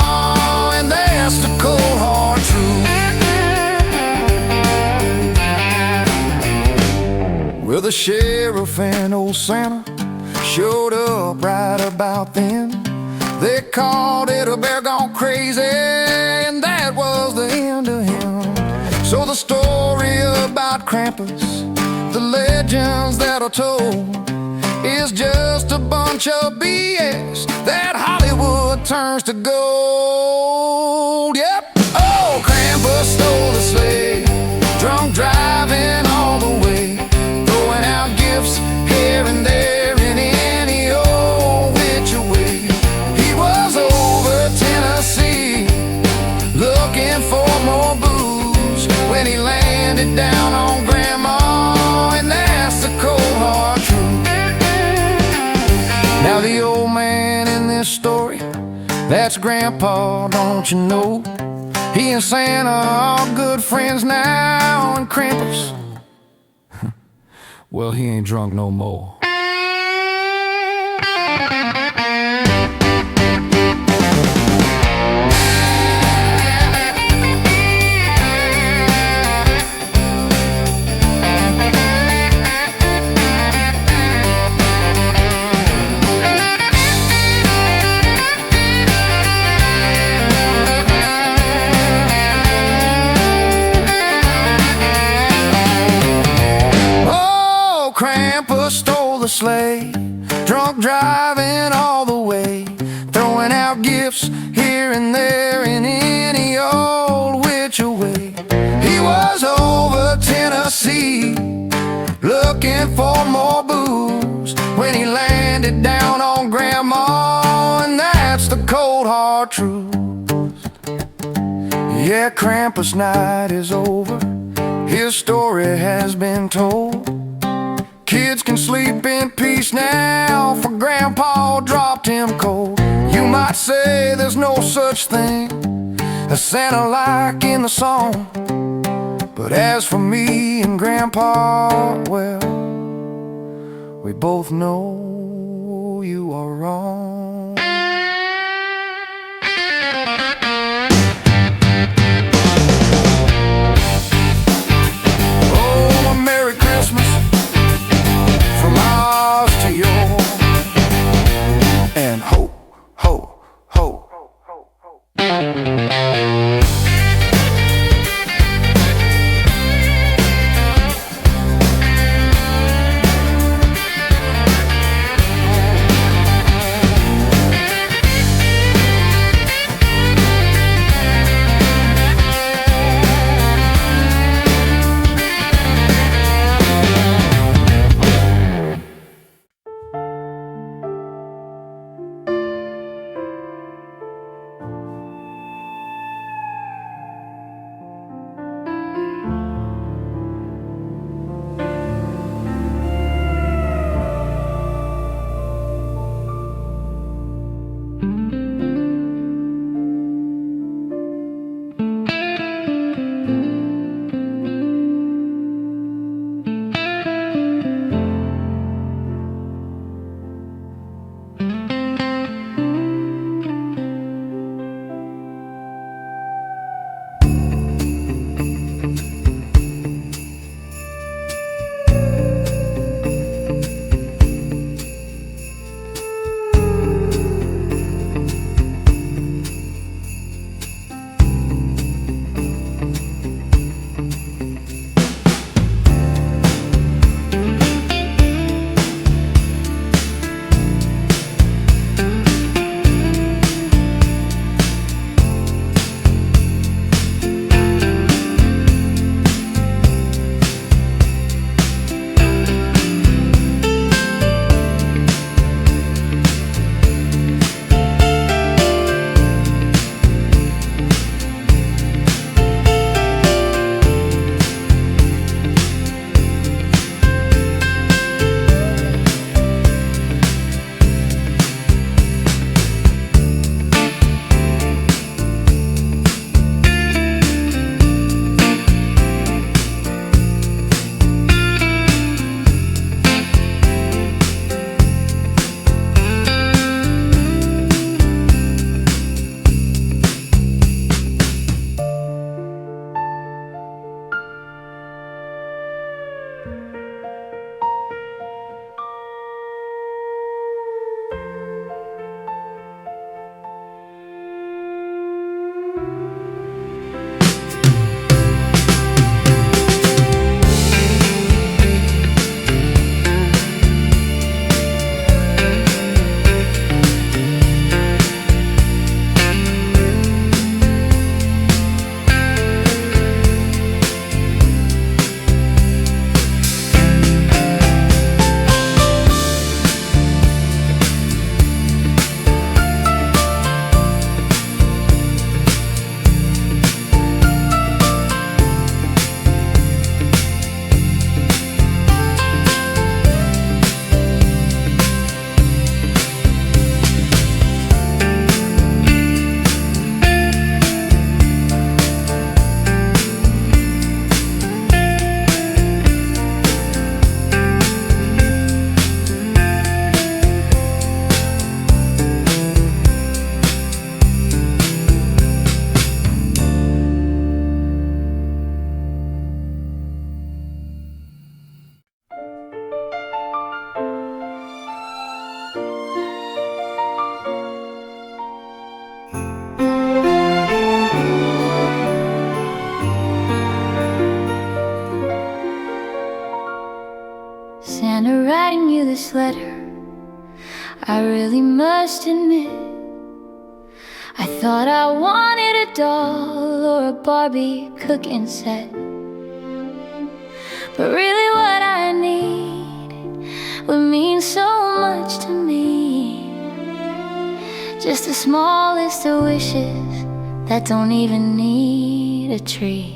and that's the cold hard truth. Well, the sheriff and old Santa showed up right about then. They called it a bear gone crazy, and that was the end of him. So the story about Krampus, the legends that are told, is just a bunch of BS that Hollywood turns to gold. Yep. Oh, Krampus stole the sleigh, drunk driving all the way, throwing out gifts here and there in any old which way. He was over Tennessee, looking for more booze, when he landed down on Grandma, and that's the cold hard truth. Now the old man in this story, that's Grandpa, don't you know? He and Santa are good friends now, and Krampus, well, he ain't drunk no more. Krampus stole the sleigh, drunk driving all the way, throwing out gifts here and there in any old which way. He was over Tennessee, looking for more booze, when he landed down on Grandma, and that's the cold hard truth. Yeah, Krampus night is over, his story has been told. Kids can sleep in peace now, for Grandpa dropped him cold. You might say there's no such thing as Santa like in the song, but as for me and Grandpa, well, we both know you are wrong. Oh, a Merry Christmas from Oz Santa writing you this letter, I really must admit, I thought I wanted a doll or a Barbie cooking set. But really what I need would mean so much to me. Just the smallest of wishes that don't even need a tree.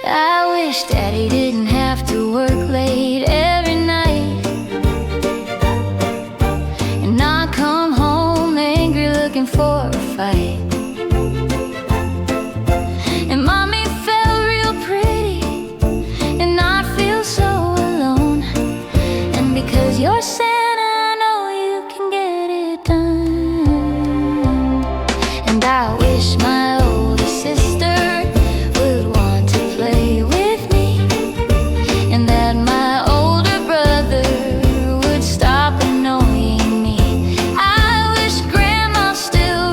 I wish Daddy didn't have to work late every night and not come home angry looking for a fight. And Mommy felt real pretty and I feel so alone. And because you're Santa, I know you can get it done. And I wish my older sister would want to play with me, and that my older brother would stop annoying me. I wish Grandma still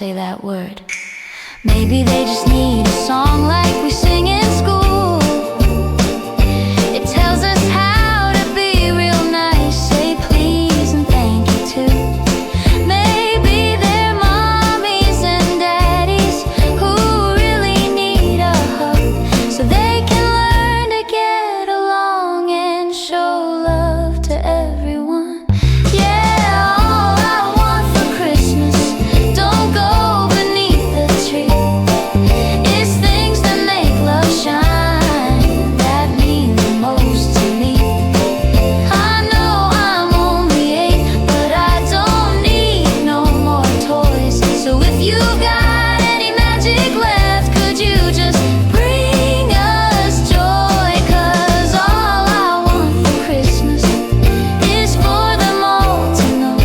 say that word. Maybe they just need a song like we sing in school. It tells us how to be real nice, say please and thank you too. Maybe they're mommies and daddies who really need a hug, so they can learn to get along and show love to everyone. Yeah, all I want for Christmas, don't go beneath the tree. It's things that make love shine, that mean the most to me. I know I'm only 8, but I don't need no more toys. So if you've got any magic left, could you just bring us joy? 'Cause all I want for Christmas is for them all to know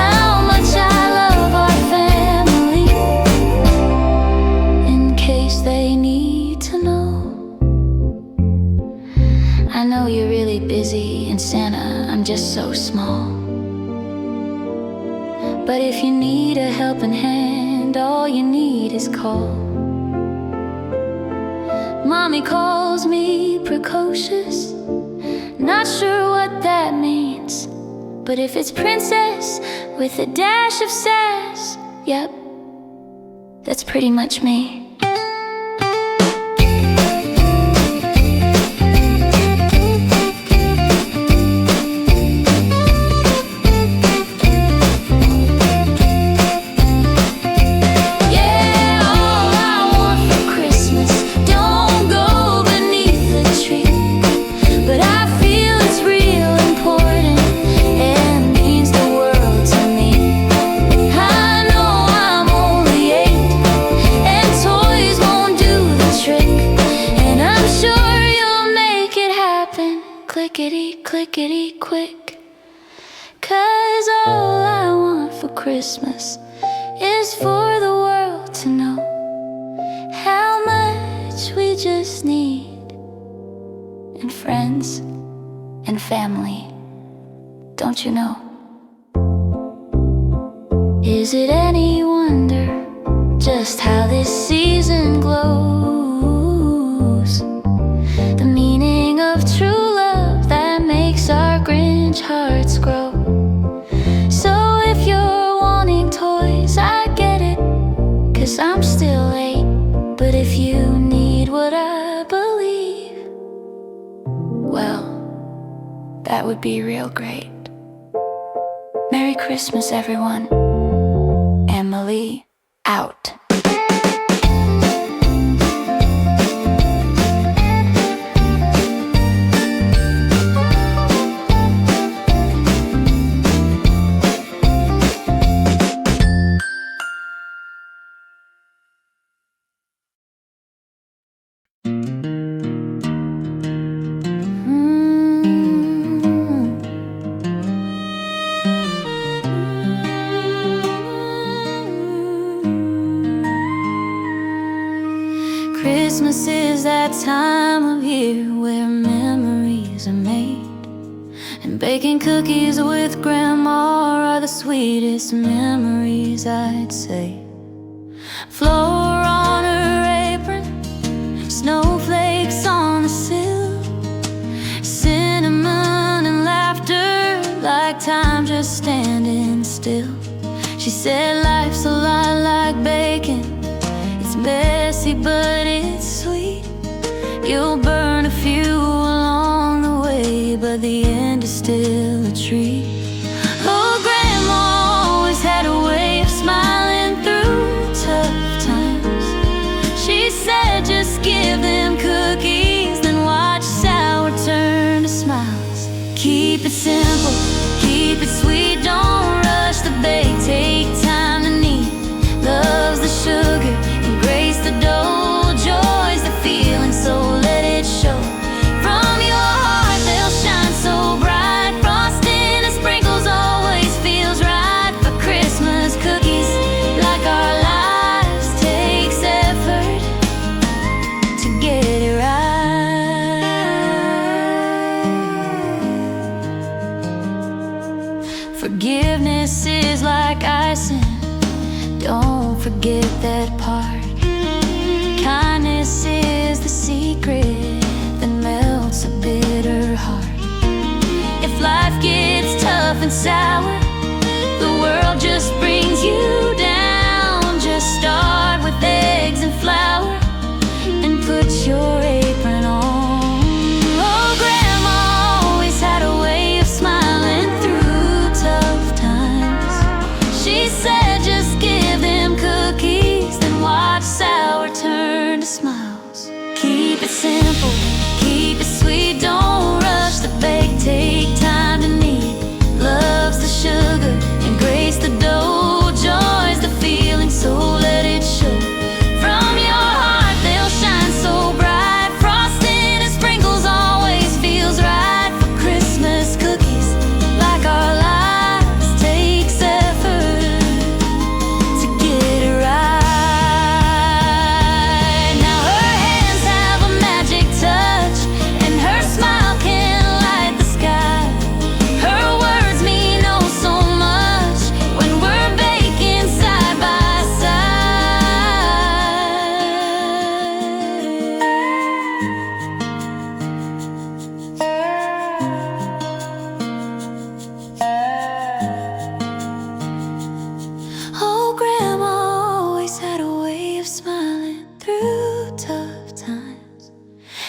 how much I love our family, in case they need to know. I know you're really busy, and Santa, I'm just so small. But if you need a helping hand, all you need is call. Mommy calls me precocious, not sure what that means, but if it's princess with a dash of sass, yep, that's pretty much me. Yeah, all I want for Christmas, don't go beneath the tree. But I feel it's real important and means the world to me. I know I'm only 8, and toys won't do the trick, and I'm sure you'll make it happen, clickety, clickety, quick. 'Cause all I want for Christmas is for the world to know how much we just need, and friends and family, don't you know? Is it any wonder just how this season glows? The meaning of true love that makes our Grinch hearts grow. So if you're wanting toys, I get it, 'cause I'm still 8. But if you need what I believe, well, that would be real great. Merry Christmas, everyone. Emily, out. Christmas is that time of year where memories are made, and baking cookies with Grandma are the sweetest memories, I'd say. Flour on her apron, snowflakes on the sill, cinnamon and laughter like time just standing still. She said life's a lot like baking, it's messy but it's sweet. You'll burn a few along the way, but the end is still a treat. Oh, Grandma always had a way of smiling through tough times. She said just give them cookies, then watch sour turn to smiles. Keep it simple, keep it sweet, don't rush the bake, take time to knead. Loves the sugar and grace the dough, joys the feeling, so let it forget that part. Kindness is the secret that melts a bitter heart. If life gets tough and sour, the world just brings you down. Just start with eggs and flour and put your apron on. Oh, Grandma always had a way of smiling through tough times. She said just give them cookies, then watch sour turn to smiles. Keep it simple, keep it sweet, don't rush the bake, take time to knead. Love's the sugar and grace the dough, joy's the feeling, so let it show. From your heart they'll shine so bright, frosting and sprinkles always feels right. For Christmas cookies, like our lives, takes effort to get it right. Now her hands have a magic touch, and her smile can light the sky. Her words mean oh so much when we're baking side by side. Oh, Grandma always had a way of smiling through tough times.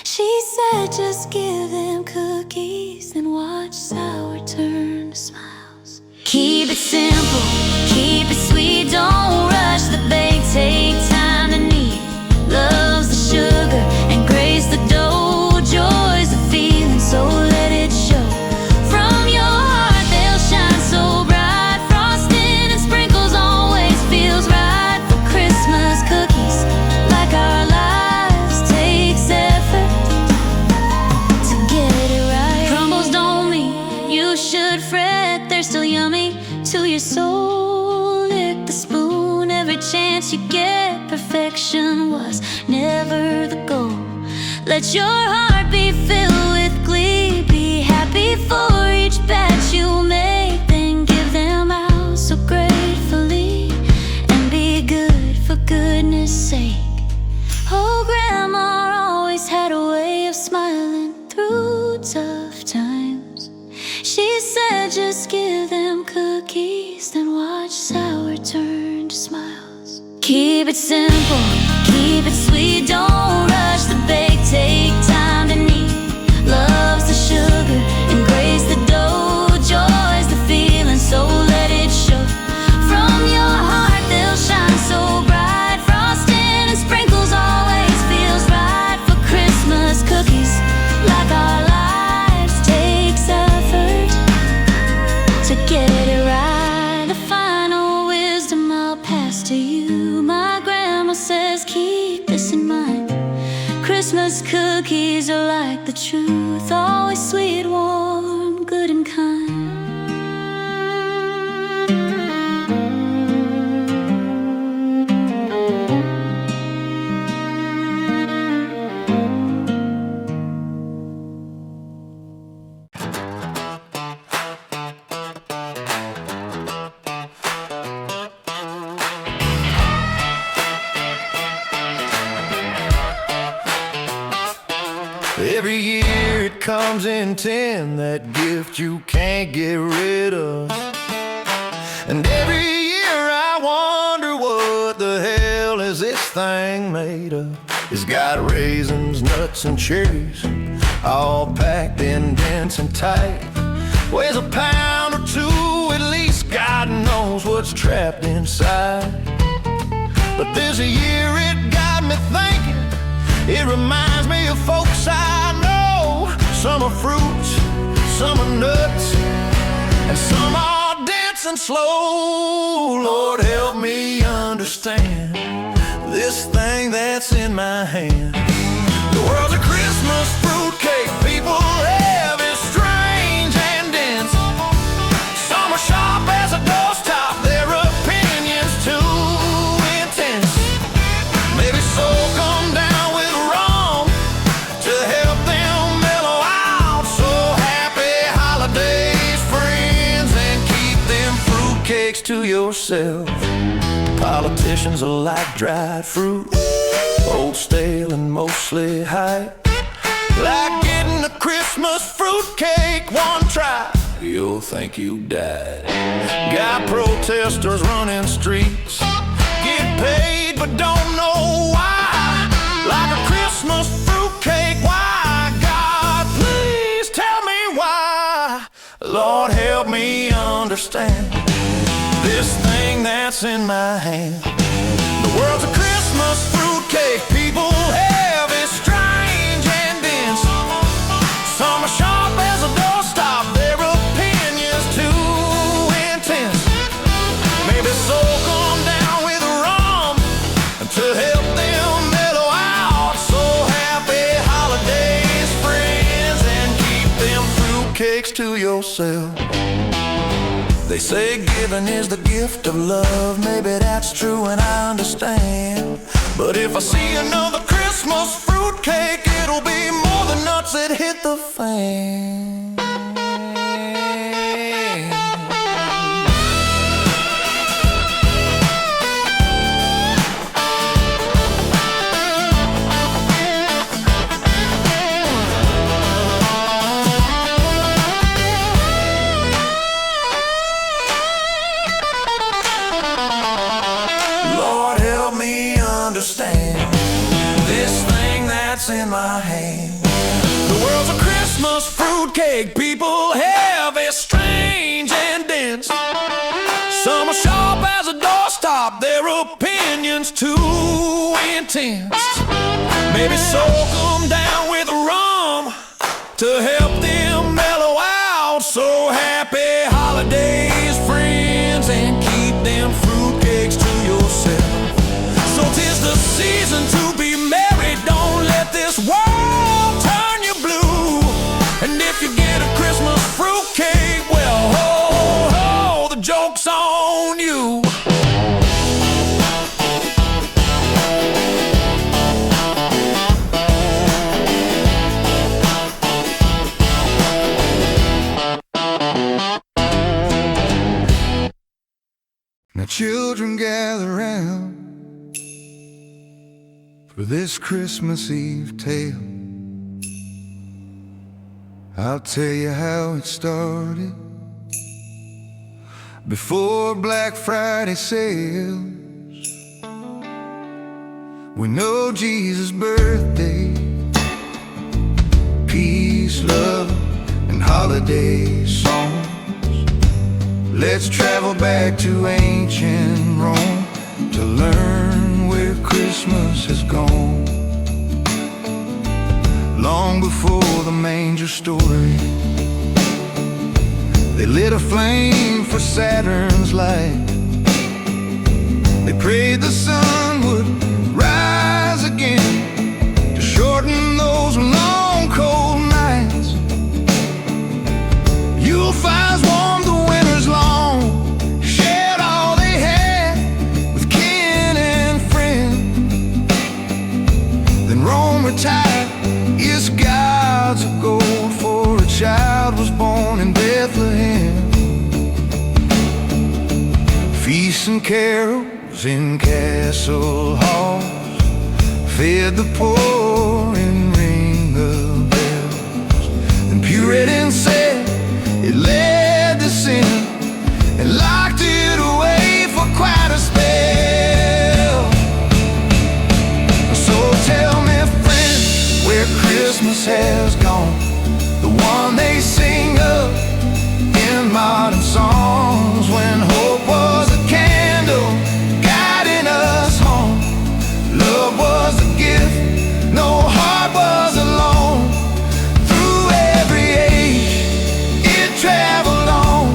She said just give them cookies, then watch sour turn to smiles. Keep it simple, keep it sweet, don't rush the bake, take time to knead. Love's the sugar and grace the dough, joy's the feeling, so let it show. From your heart they'll shine so bright, frosting and sprinkles always feels right. For Christmas cookies, like our lives, takes effort to get it right. Crumbles don't mean you should fret, they're still yummy to your soul. Lick the spoon every chance you get, perfection was never the goal. Let your heart be filled with glee, be happy for each batch you make, then give them out so gratefully, and be good for goodness sake. Oh, Grandma always had a way of smiling through tough times. She said just give them cookies, then watch sour turn to smiles. Keep it simple, keep it sweet, don't rush the bake, take time to knead. Love's the sugar and grace the dough, joy's the feeling, so let it show. From your heart they'll shine so bright, frosting and sprinkles always feels right. For Christmas cookies, like our lives, takes effort to get it right. The final wisdom I'll pass to you, my grandma says keep this in mind. Christmas cookies are like the truth, always sweet, warm, good and kind. Every year it comes in 10, that gift you can't get rid of. And every year I wonder what the hell is this thing made of. It's got raisins, nuts, and cherries, all packed in dense and tight. Weighs a pound or two at least, God knows what's trapped inside. But this year it got me thinking, it reminds me of folks I know. Some are fruits, some are nuts, and some are dense and slow. Lord, help me understand this thing that's in my hand. The world's a Christmas fruitcake, people have is strange and dense. Some are sharp as a doorstop, their opinions too intense. Maybe soak them down with rum to help them mellow out. So happy holidays, friends, and keep them fruitcakes to yourself. Pile Politicians are like dried fruit, old, stale, and mostly hype. Like getting a Christmas fruitcake one try, you'll think you died. Got protesters running streets, get paid but don't know why. Like a Christmas fruitcake, why? God, please tell me why. Lord, help me understand this thing that's in my hand. The world's a Christmas fruitcake. People have is strange and dense. Some are sharp as a doorstop, their opinions too intense. Maybe soak them down with rum to help them mellow out. So happy holidays, friends, and keep them fruitcakes to yourself. They say giving is the gift of love. Maybe that's true and I understand. But if I see another Christmas fruitcake, it'll be more than nuts that hit the fan. Understand this thing that's in my hand. The world's a Christmas fruitcake. People have is strange and dense. Some are sharp as a doorstop, their opinions too intense. Maybe soak them down with rum to help them mellow out. So happy holidays, friends, and keep them fruitcakes to yourself. So 'tis the season to be merry. Don't let this world turn you blue. And if you get a Christmas fruitcake, well, ho, ho, the joke's on you. Now children gather round for this Christmas Eve tale. I'll tell you how it started before Black Friday sales. We know Jesus' birthday, peace, love, and holiday songs. Let's travel back to ancient Rome to learn where Christmas has gone. Long before the manger story, they lit a flame for Saturn's light. They prayed the sun would rise again to shorten those long cold nights. Yule fires warmed the winters long, shared all they had with kin and friend. Then Rome retired its gods of gold, for a child was born in Bethlehem. Feasts and carols in castle halls fed the poor and ring the bells. Then Puritan said it led to sin and locked it away for quite a spell. So tell me, friend, where Christmas has gone, the one they sing of in modern songs. When hope was a candle guiding us home, love was a gift, no heart was alone. Through every age it traveled on,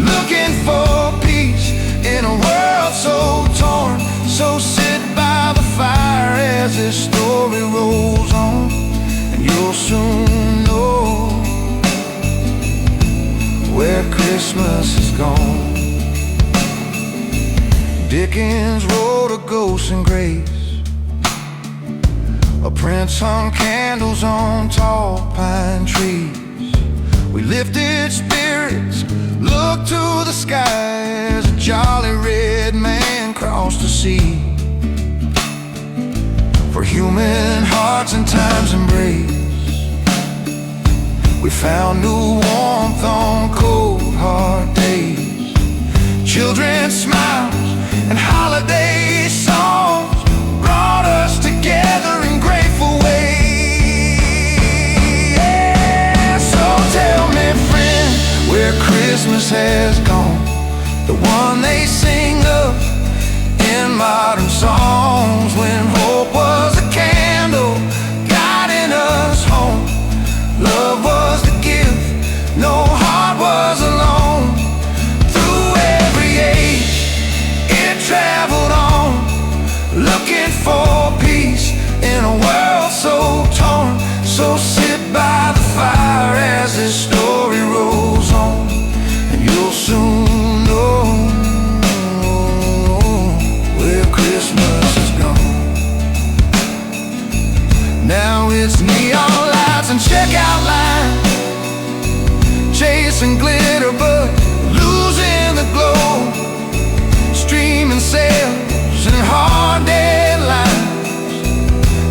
looking for peace in a world so torn. So sit by the fire as this story rolls on, and you'll soon know where Christmas is gone. Dickens wrote of Ghosts and Grace, a prince hung candles on tall pine trees. We lifted spirits, looked to the sky as a jolly red man across the sea. For human hearts and time's embrace, we found new warmth on cold, hard days. Children's smiles and holiday songs brought us together in grateful ways. Yeah, so tell me, friend, where Christmas has gone, the one they sing of in modern songs, when hope was a candle guiding us home. Love was the gift, no heart was alone. Through every age, it traveled on, looking for peace in a world so torn. So sit by the fire as this story rolls on, and you'll soon know where Christmas is gone. Now it's neon lights and checkout lines, chasing glitter but losing the glow, streaming sales and hard deadlines,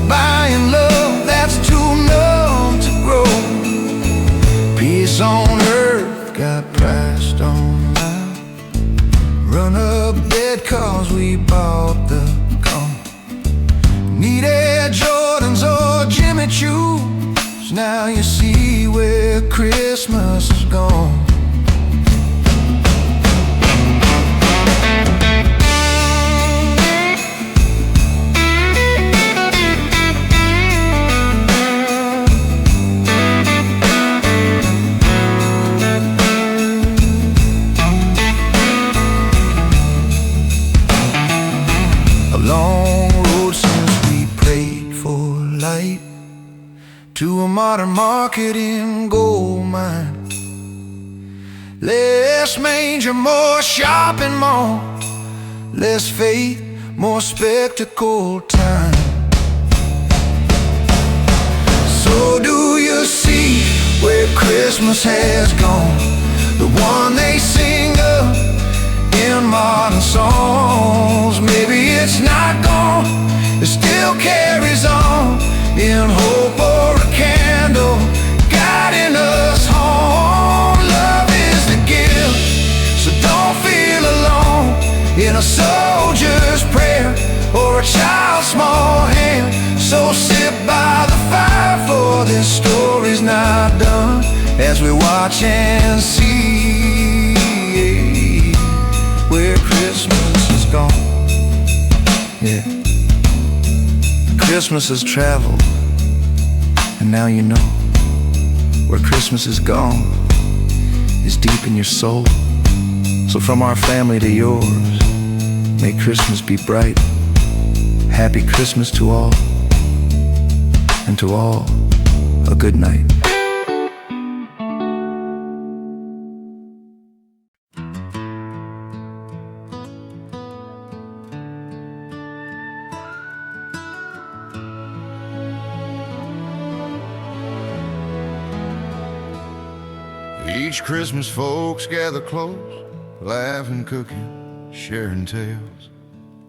buying love that's too numb to grow. Peace on earth got priced online, run up dead cause we bought the gum. Needed Jordans or Jimmy Choo's, now you see where Christmas is gone. A long road since we prayed for light, to a modern market in gold mine. Less manger, more shopping mall, less faith, more spectacle time. So do you see where Christmas has gone, the one they sing of in modern songs? Maybe it's not gone, it still carries on, in hope or a candle guiding us home. Love is the gift, so don't feel alone, in a soldier's prayer or a child's small hand. So sit by the fire, for this story's not done, as we watch and see where Christmas is gone. Yeah, Christmas has traveled, and now you know where Christmas is gone is deep in your soul. So from our family to yours, may Christmas be bright. Happy Christmas to all, and to all, a good night. Each Christmas folks gather close, laughing, cooking, sharing tales.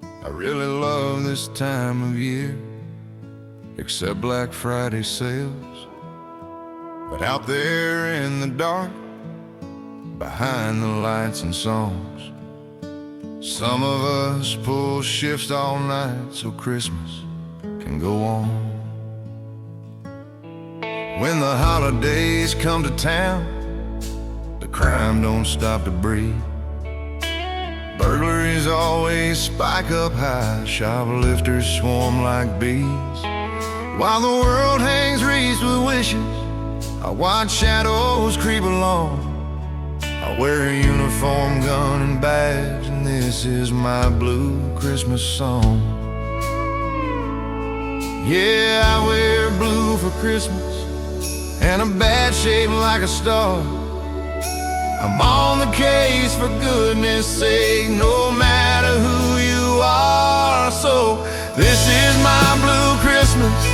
I really love this time of year, except Black Friday sales. But out there in the dark, behind the lights and songs, some of us pull shifts all night so Christmas can go on. When the holidays come to town, the crime don't stop to breathe. Burglaries always spike up high, shoplifters swarm like bees. While the world hangs wreaths with wishes, I watch shadows creep along. I wear a uniform, gun and badge, and this is my blue Christmas song. Yeah, I wear blue for Christmas, and a badge shaped like a star. I'm on the case for goodness sake, no matter who you are. So this is my blue Christmas,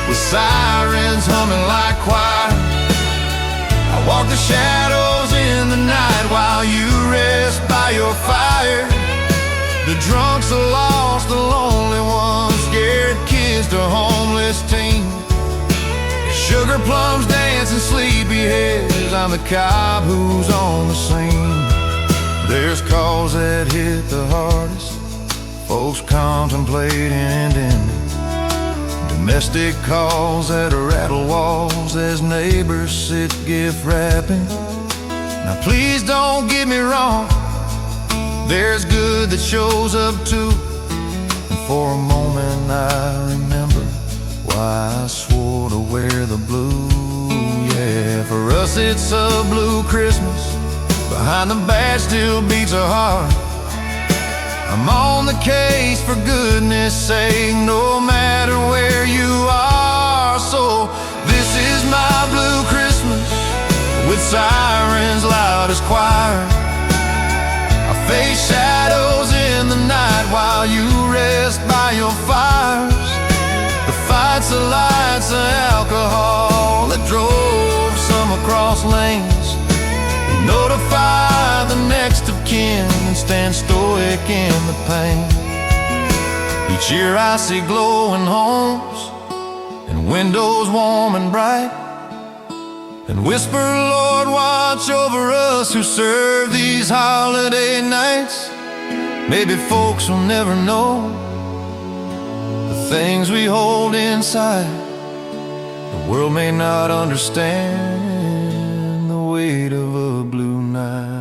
with sirens humming like choir. I walk the shadows in the night while you rest by your fire. The drunks, the lost, the lonely ones, scared kids to homeless teens, sugar plums dancing sleepyheads. I'm the cop who's on the scene. There's calls that hit the hardest, folks contemplating ending, domestic calls that rattle walls as neighbors sit gift wrapping. Now please don't get me wrong, there's good that shows up too. And for a moment I remember why I swore to wear the blue. Yeah, for us it's a blue Christmas. Behind the badge still beats a heart. I'm on the case for goodness sake, no matter where you are. So this is my blue Christmas, with sirens loud as choir. I face shadows in the night while you rest by your fires. The fights, the lights, the alcohol that drove some across lanes. Notify the next of kin and stand stoic in the pain. Each year I see glowing homes and windows warm and bright, and whisper, Lord, watch over us who serve these holiday nights. Maybe folks will never know the things we hold inside. The world may not understand the weight of a blue night.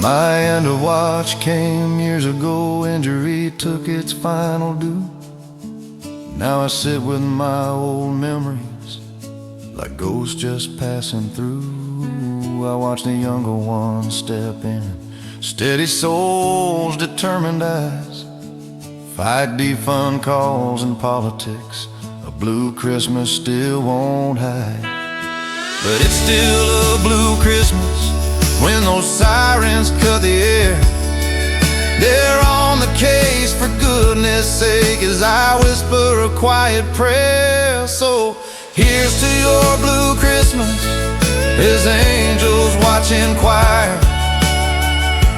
My end of watch came years ago, injury took its final due. Now I sit with my old memories like ghosts just passing through. I watch the younger ones step in, steady souls, determined eyes, fight defund calls and politics. A blue Christmas still won't hide, but it's still a blue Christmas when those sirens cut the air. They're on the case for goodness sake as I whisper a quiet prayer. So here's to your blue Christmas, as angels watch in choir.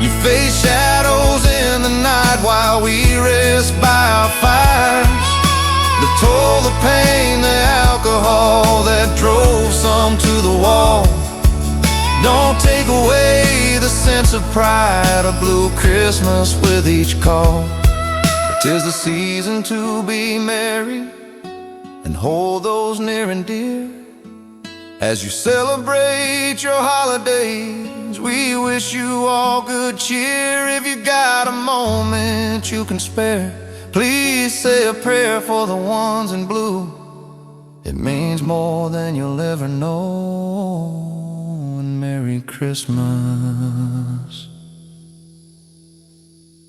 You face shadows in the night while we rest by our fires. The toll, the pain, the alcohol that drove some to the wall don't take away the sense of pride of blue Christmas with each call. 'Tis the season to be merry and hold those near and dear. As you celebrate your holidays, we wish you all good cheer. If you got a moment you can spare, please say a prayer for the ones in blue. It means more than you'll ever know. And Merry Christmas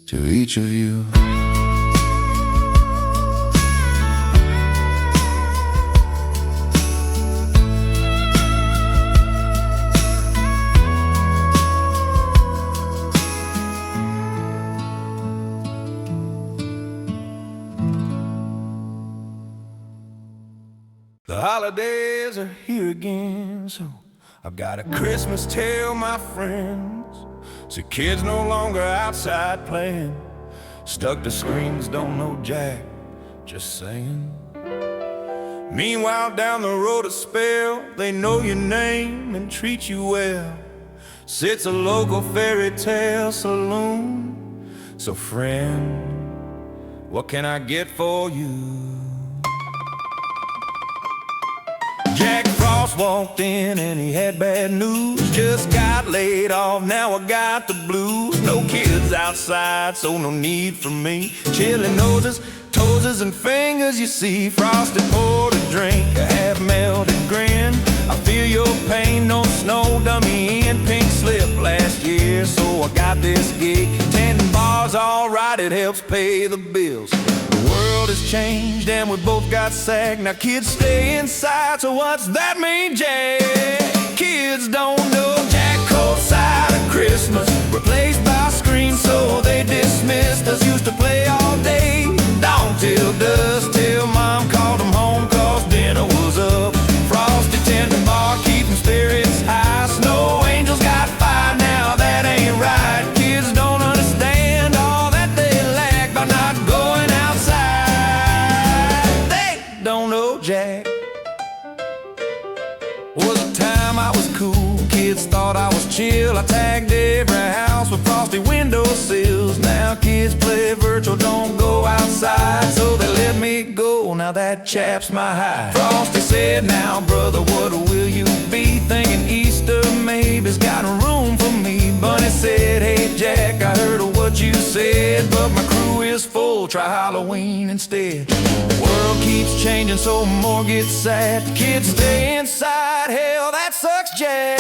to each of you. The holidays are here again, so I've got a Christmas tale, my friends. So kids no longer outside playing, stuck to screens, don't know jack, just saying. Meanwhile down the road a spell, they know your name and treat you well. Sits a local fairy tale saloon. So friend, what can I get for you? Jack Frost walked in and he had bad news. Just got laid off, now I got the blues. No kids outside, so no need for me. Chili noses, toes and fingers, you see. Frosty poured a drink, a half-melted grin. I feel your pain, no snow dummy in. Pink slip last year, so I got this gig. 10 bars, alright, it helps pay the bills. The world has changed and we both got sagged. Now kids stay inside, so what's that mean, Jack? Kids don't know Jack Cold side of Christmas, replaced by screams, so they dismissed us. Used to play all day, dawn till dusk, till mom called them home 'cause dinner was up. Frosty tended the bar, keeping spirits high. Snow angels got fire, now that ain't right. Kids don't understand all that they lack by not going outside. They don't know Jack. Was a time I was cool, kids thought I was chill. I tagged every house with frosty windowsills. Now kids play virtual, don't go outside, so they let me go. Now that chaps my hide. Frosty said, now brother, what will you be? Thinking Easter maybe's got room for me. Bunny said, hey Jack, I heard of what you said, but my crew is full, try Halloween instead. World keeps changing, so more get sad. Kids stay inside, hell that sucks, Jack.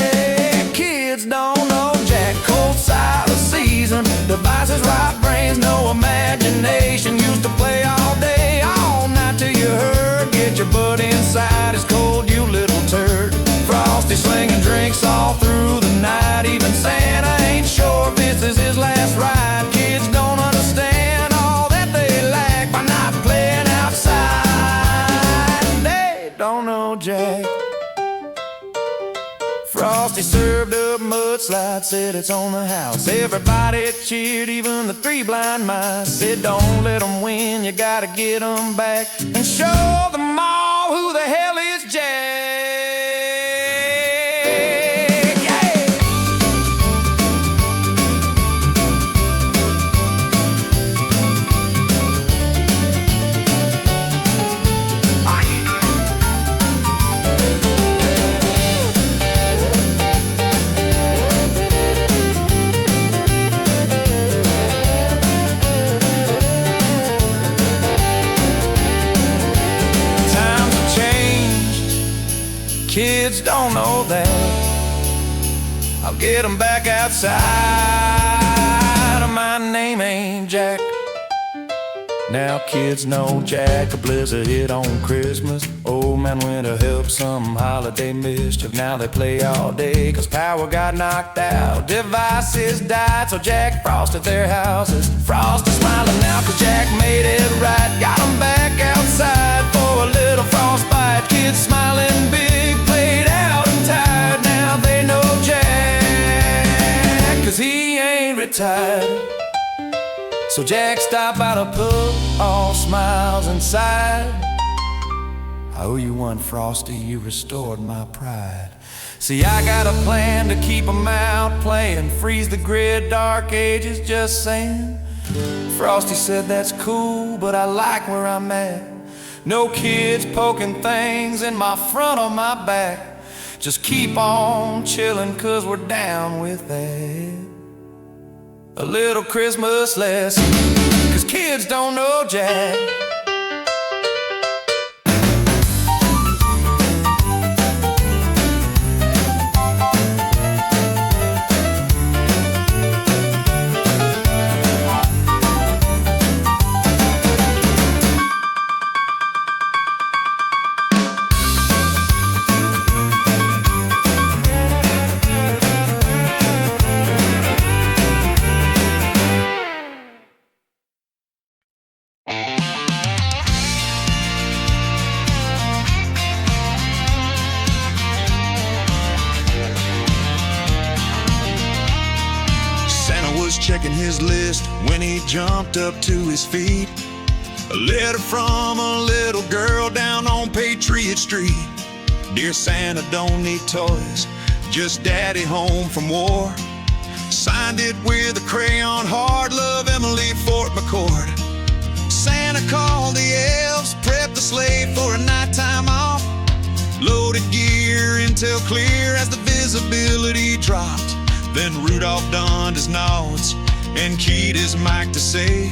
Kids don't know Jack, cold side of season. Devices, right brains, no imagination. Used to play all day, all night till you hurt. Get your butt inside, it's cold, you little turd. Frosty slinging drinks all through the night. Even Santa ain't sure if this is his last ride. Kids don't understand all that they lack by not playing outside. They don't know Jack. Frosty served up mudslide, said it's on the house. Everybody cheered, even the three blind mice. Said don't let them win, you gotta get them back and show them all who the hell is Jack. Kids don't know that I'll get them back outside. My name ain't Jack. Now kids know Jack, a blizzard hit on Christmas. Old man winter helped some holiday mischief. Now they play all day 'cause power got knocked out. Devices died, so Jack frosted their houses. Frosty smiling now 'cause Jack made it right. Got them back outside for a little frostbite. Kids smiling big, played out and tired. Now they know Jack 'cause he ain't retired. So Jack stopped by the pub, all smiles inside. I owe you one, Frosty, you restored my pride. See, I got a plan to keep 'em out playing, freeze the grid, dark ages, just saying. Frosty said that's cool, but I like where I'm at. No kids poking things in my front or my back. Just keep on chillin' 'cause we're down with that. A little Christmas lesson, 'cause kids don't know Jack. Checking his list when he jumped up to his feet. A letter from a little girl down on Patriot Street. Dear Santa, don't need toys, just daddy home from war. Signed it with a crayon heart, love Emily Fort McCord. Santa called the elves, prepped the sleigh for a nighttime off. Loaded gear until clear as the visibility dropped. Then Rudolph donned his nods and keyed his mic to say,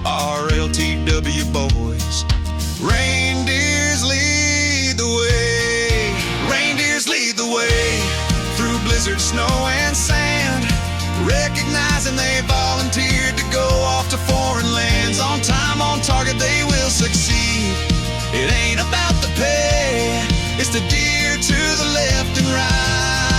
RLTW boys, reindeers lead the way. Reindeers lead the way through blizzard, snow, and sand. Recognizing they volunteered to go off to foreign lands. On time, on target, they will succeed. It ain't about the pay, it's the deer to the left and right.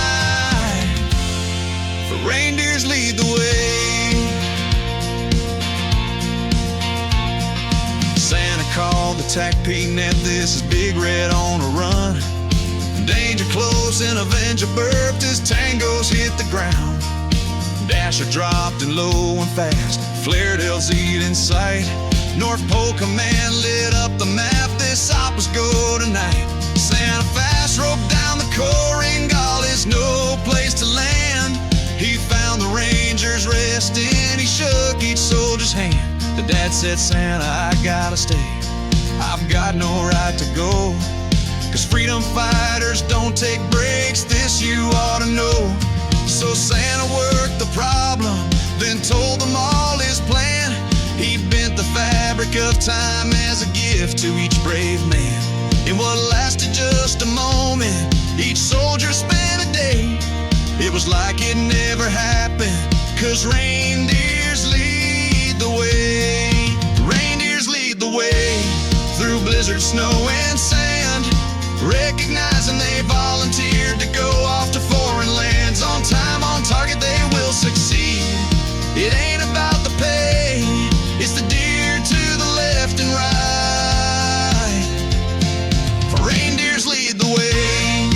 tack P-net, this is Big Red on a run. Danger close and Avenger burped as tangos hit the ground. Dasher dropped and low and fast, flared LZ in sight. North Pole Command lit up the map, this op was go tonight. Santa fast roped down the core, Ringall is no place to land. He found the Rangers resting, he shook each soldier's hand. The dad said, Santa, I gotta stay, I've got no right to go, 'cause freedom fighters don't take breaks, this you ought to know. So Santa worked the problem, then told them all his plan. He bent the fabric of time as a gift to each brave man. In what lasted just a moment, each soldier spent a day. It was like it never happened, 'cause reindeers lead the way. Reindeers lead the way through blizzard, snow, and sand, recognizing they volunteered to go off to foreign lands. On time, on target, they will succeed. It ain't about the pay, it's the deer to the left and right. For reindeers lead the way.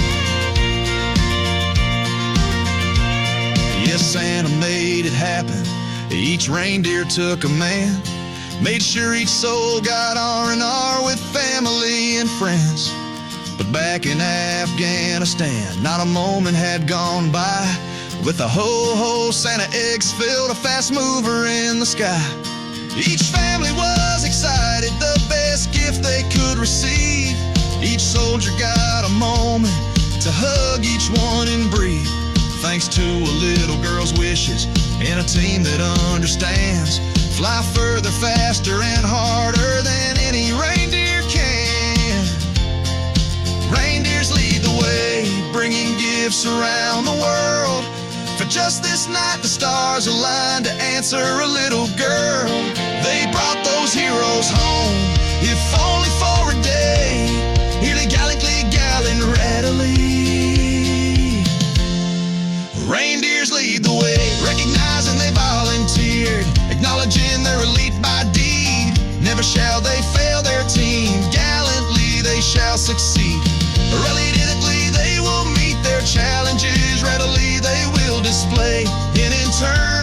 Yes, Santa made it happen. Each reindeer took a man, made sure each soul got R&R with family and friends. But back in Afghanistan, not a moment had gone by with a ho-ho Santa eggs filled, a fast mover in the sky. Each family was excited, the best gift they could receive. Each soldier got a moment to hug each one and breathe. Thanks to a little girl's wishes and a team that understands, fly further, faster, and harder than any reindeer can. Reindeers lead the way, bringing gifts around the world. For just this night, the stars aligned to answer a little girl. They brought those heroes home, if only for a day. Here they gallantly gallon readily. Reindeers lead the way, recognizing they volunteered, acknowledging their elite by deed. Never shall they fail their team, gallantly they shall succeed. Resolutely they will meet their challenges, readily they will display, and in turn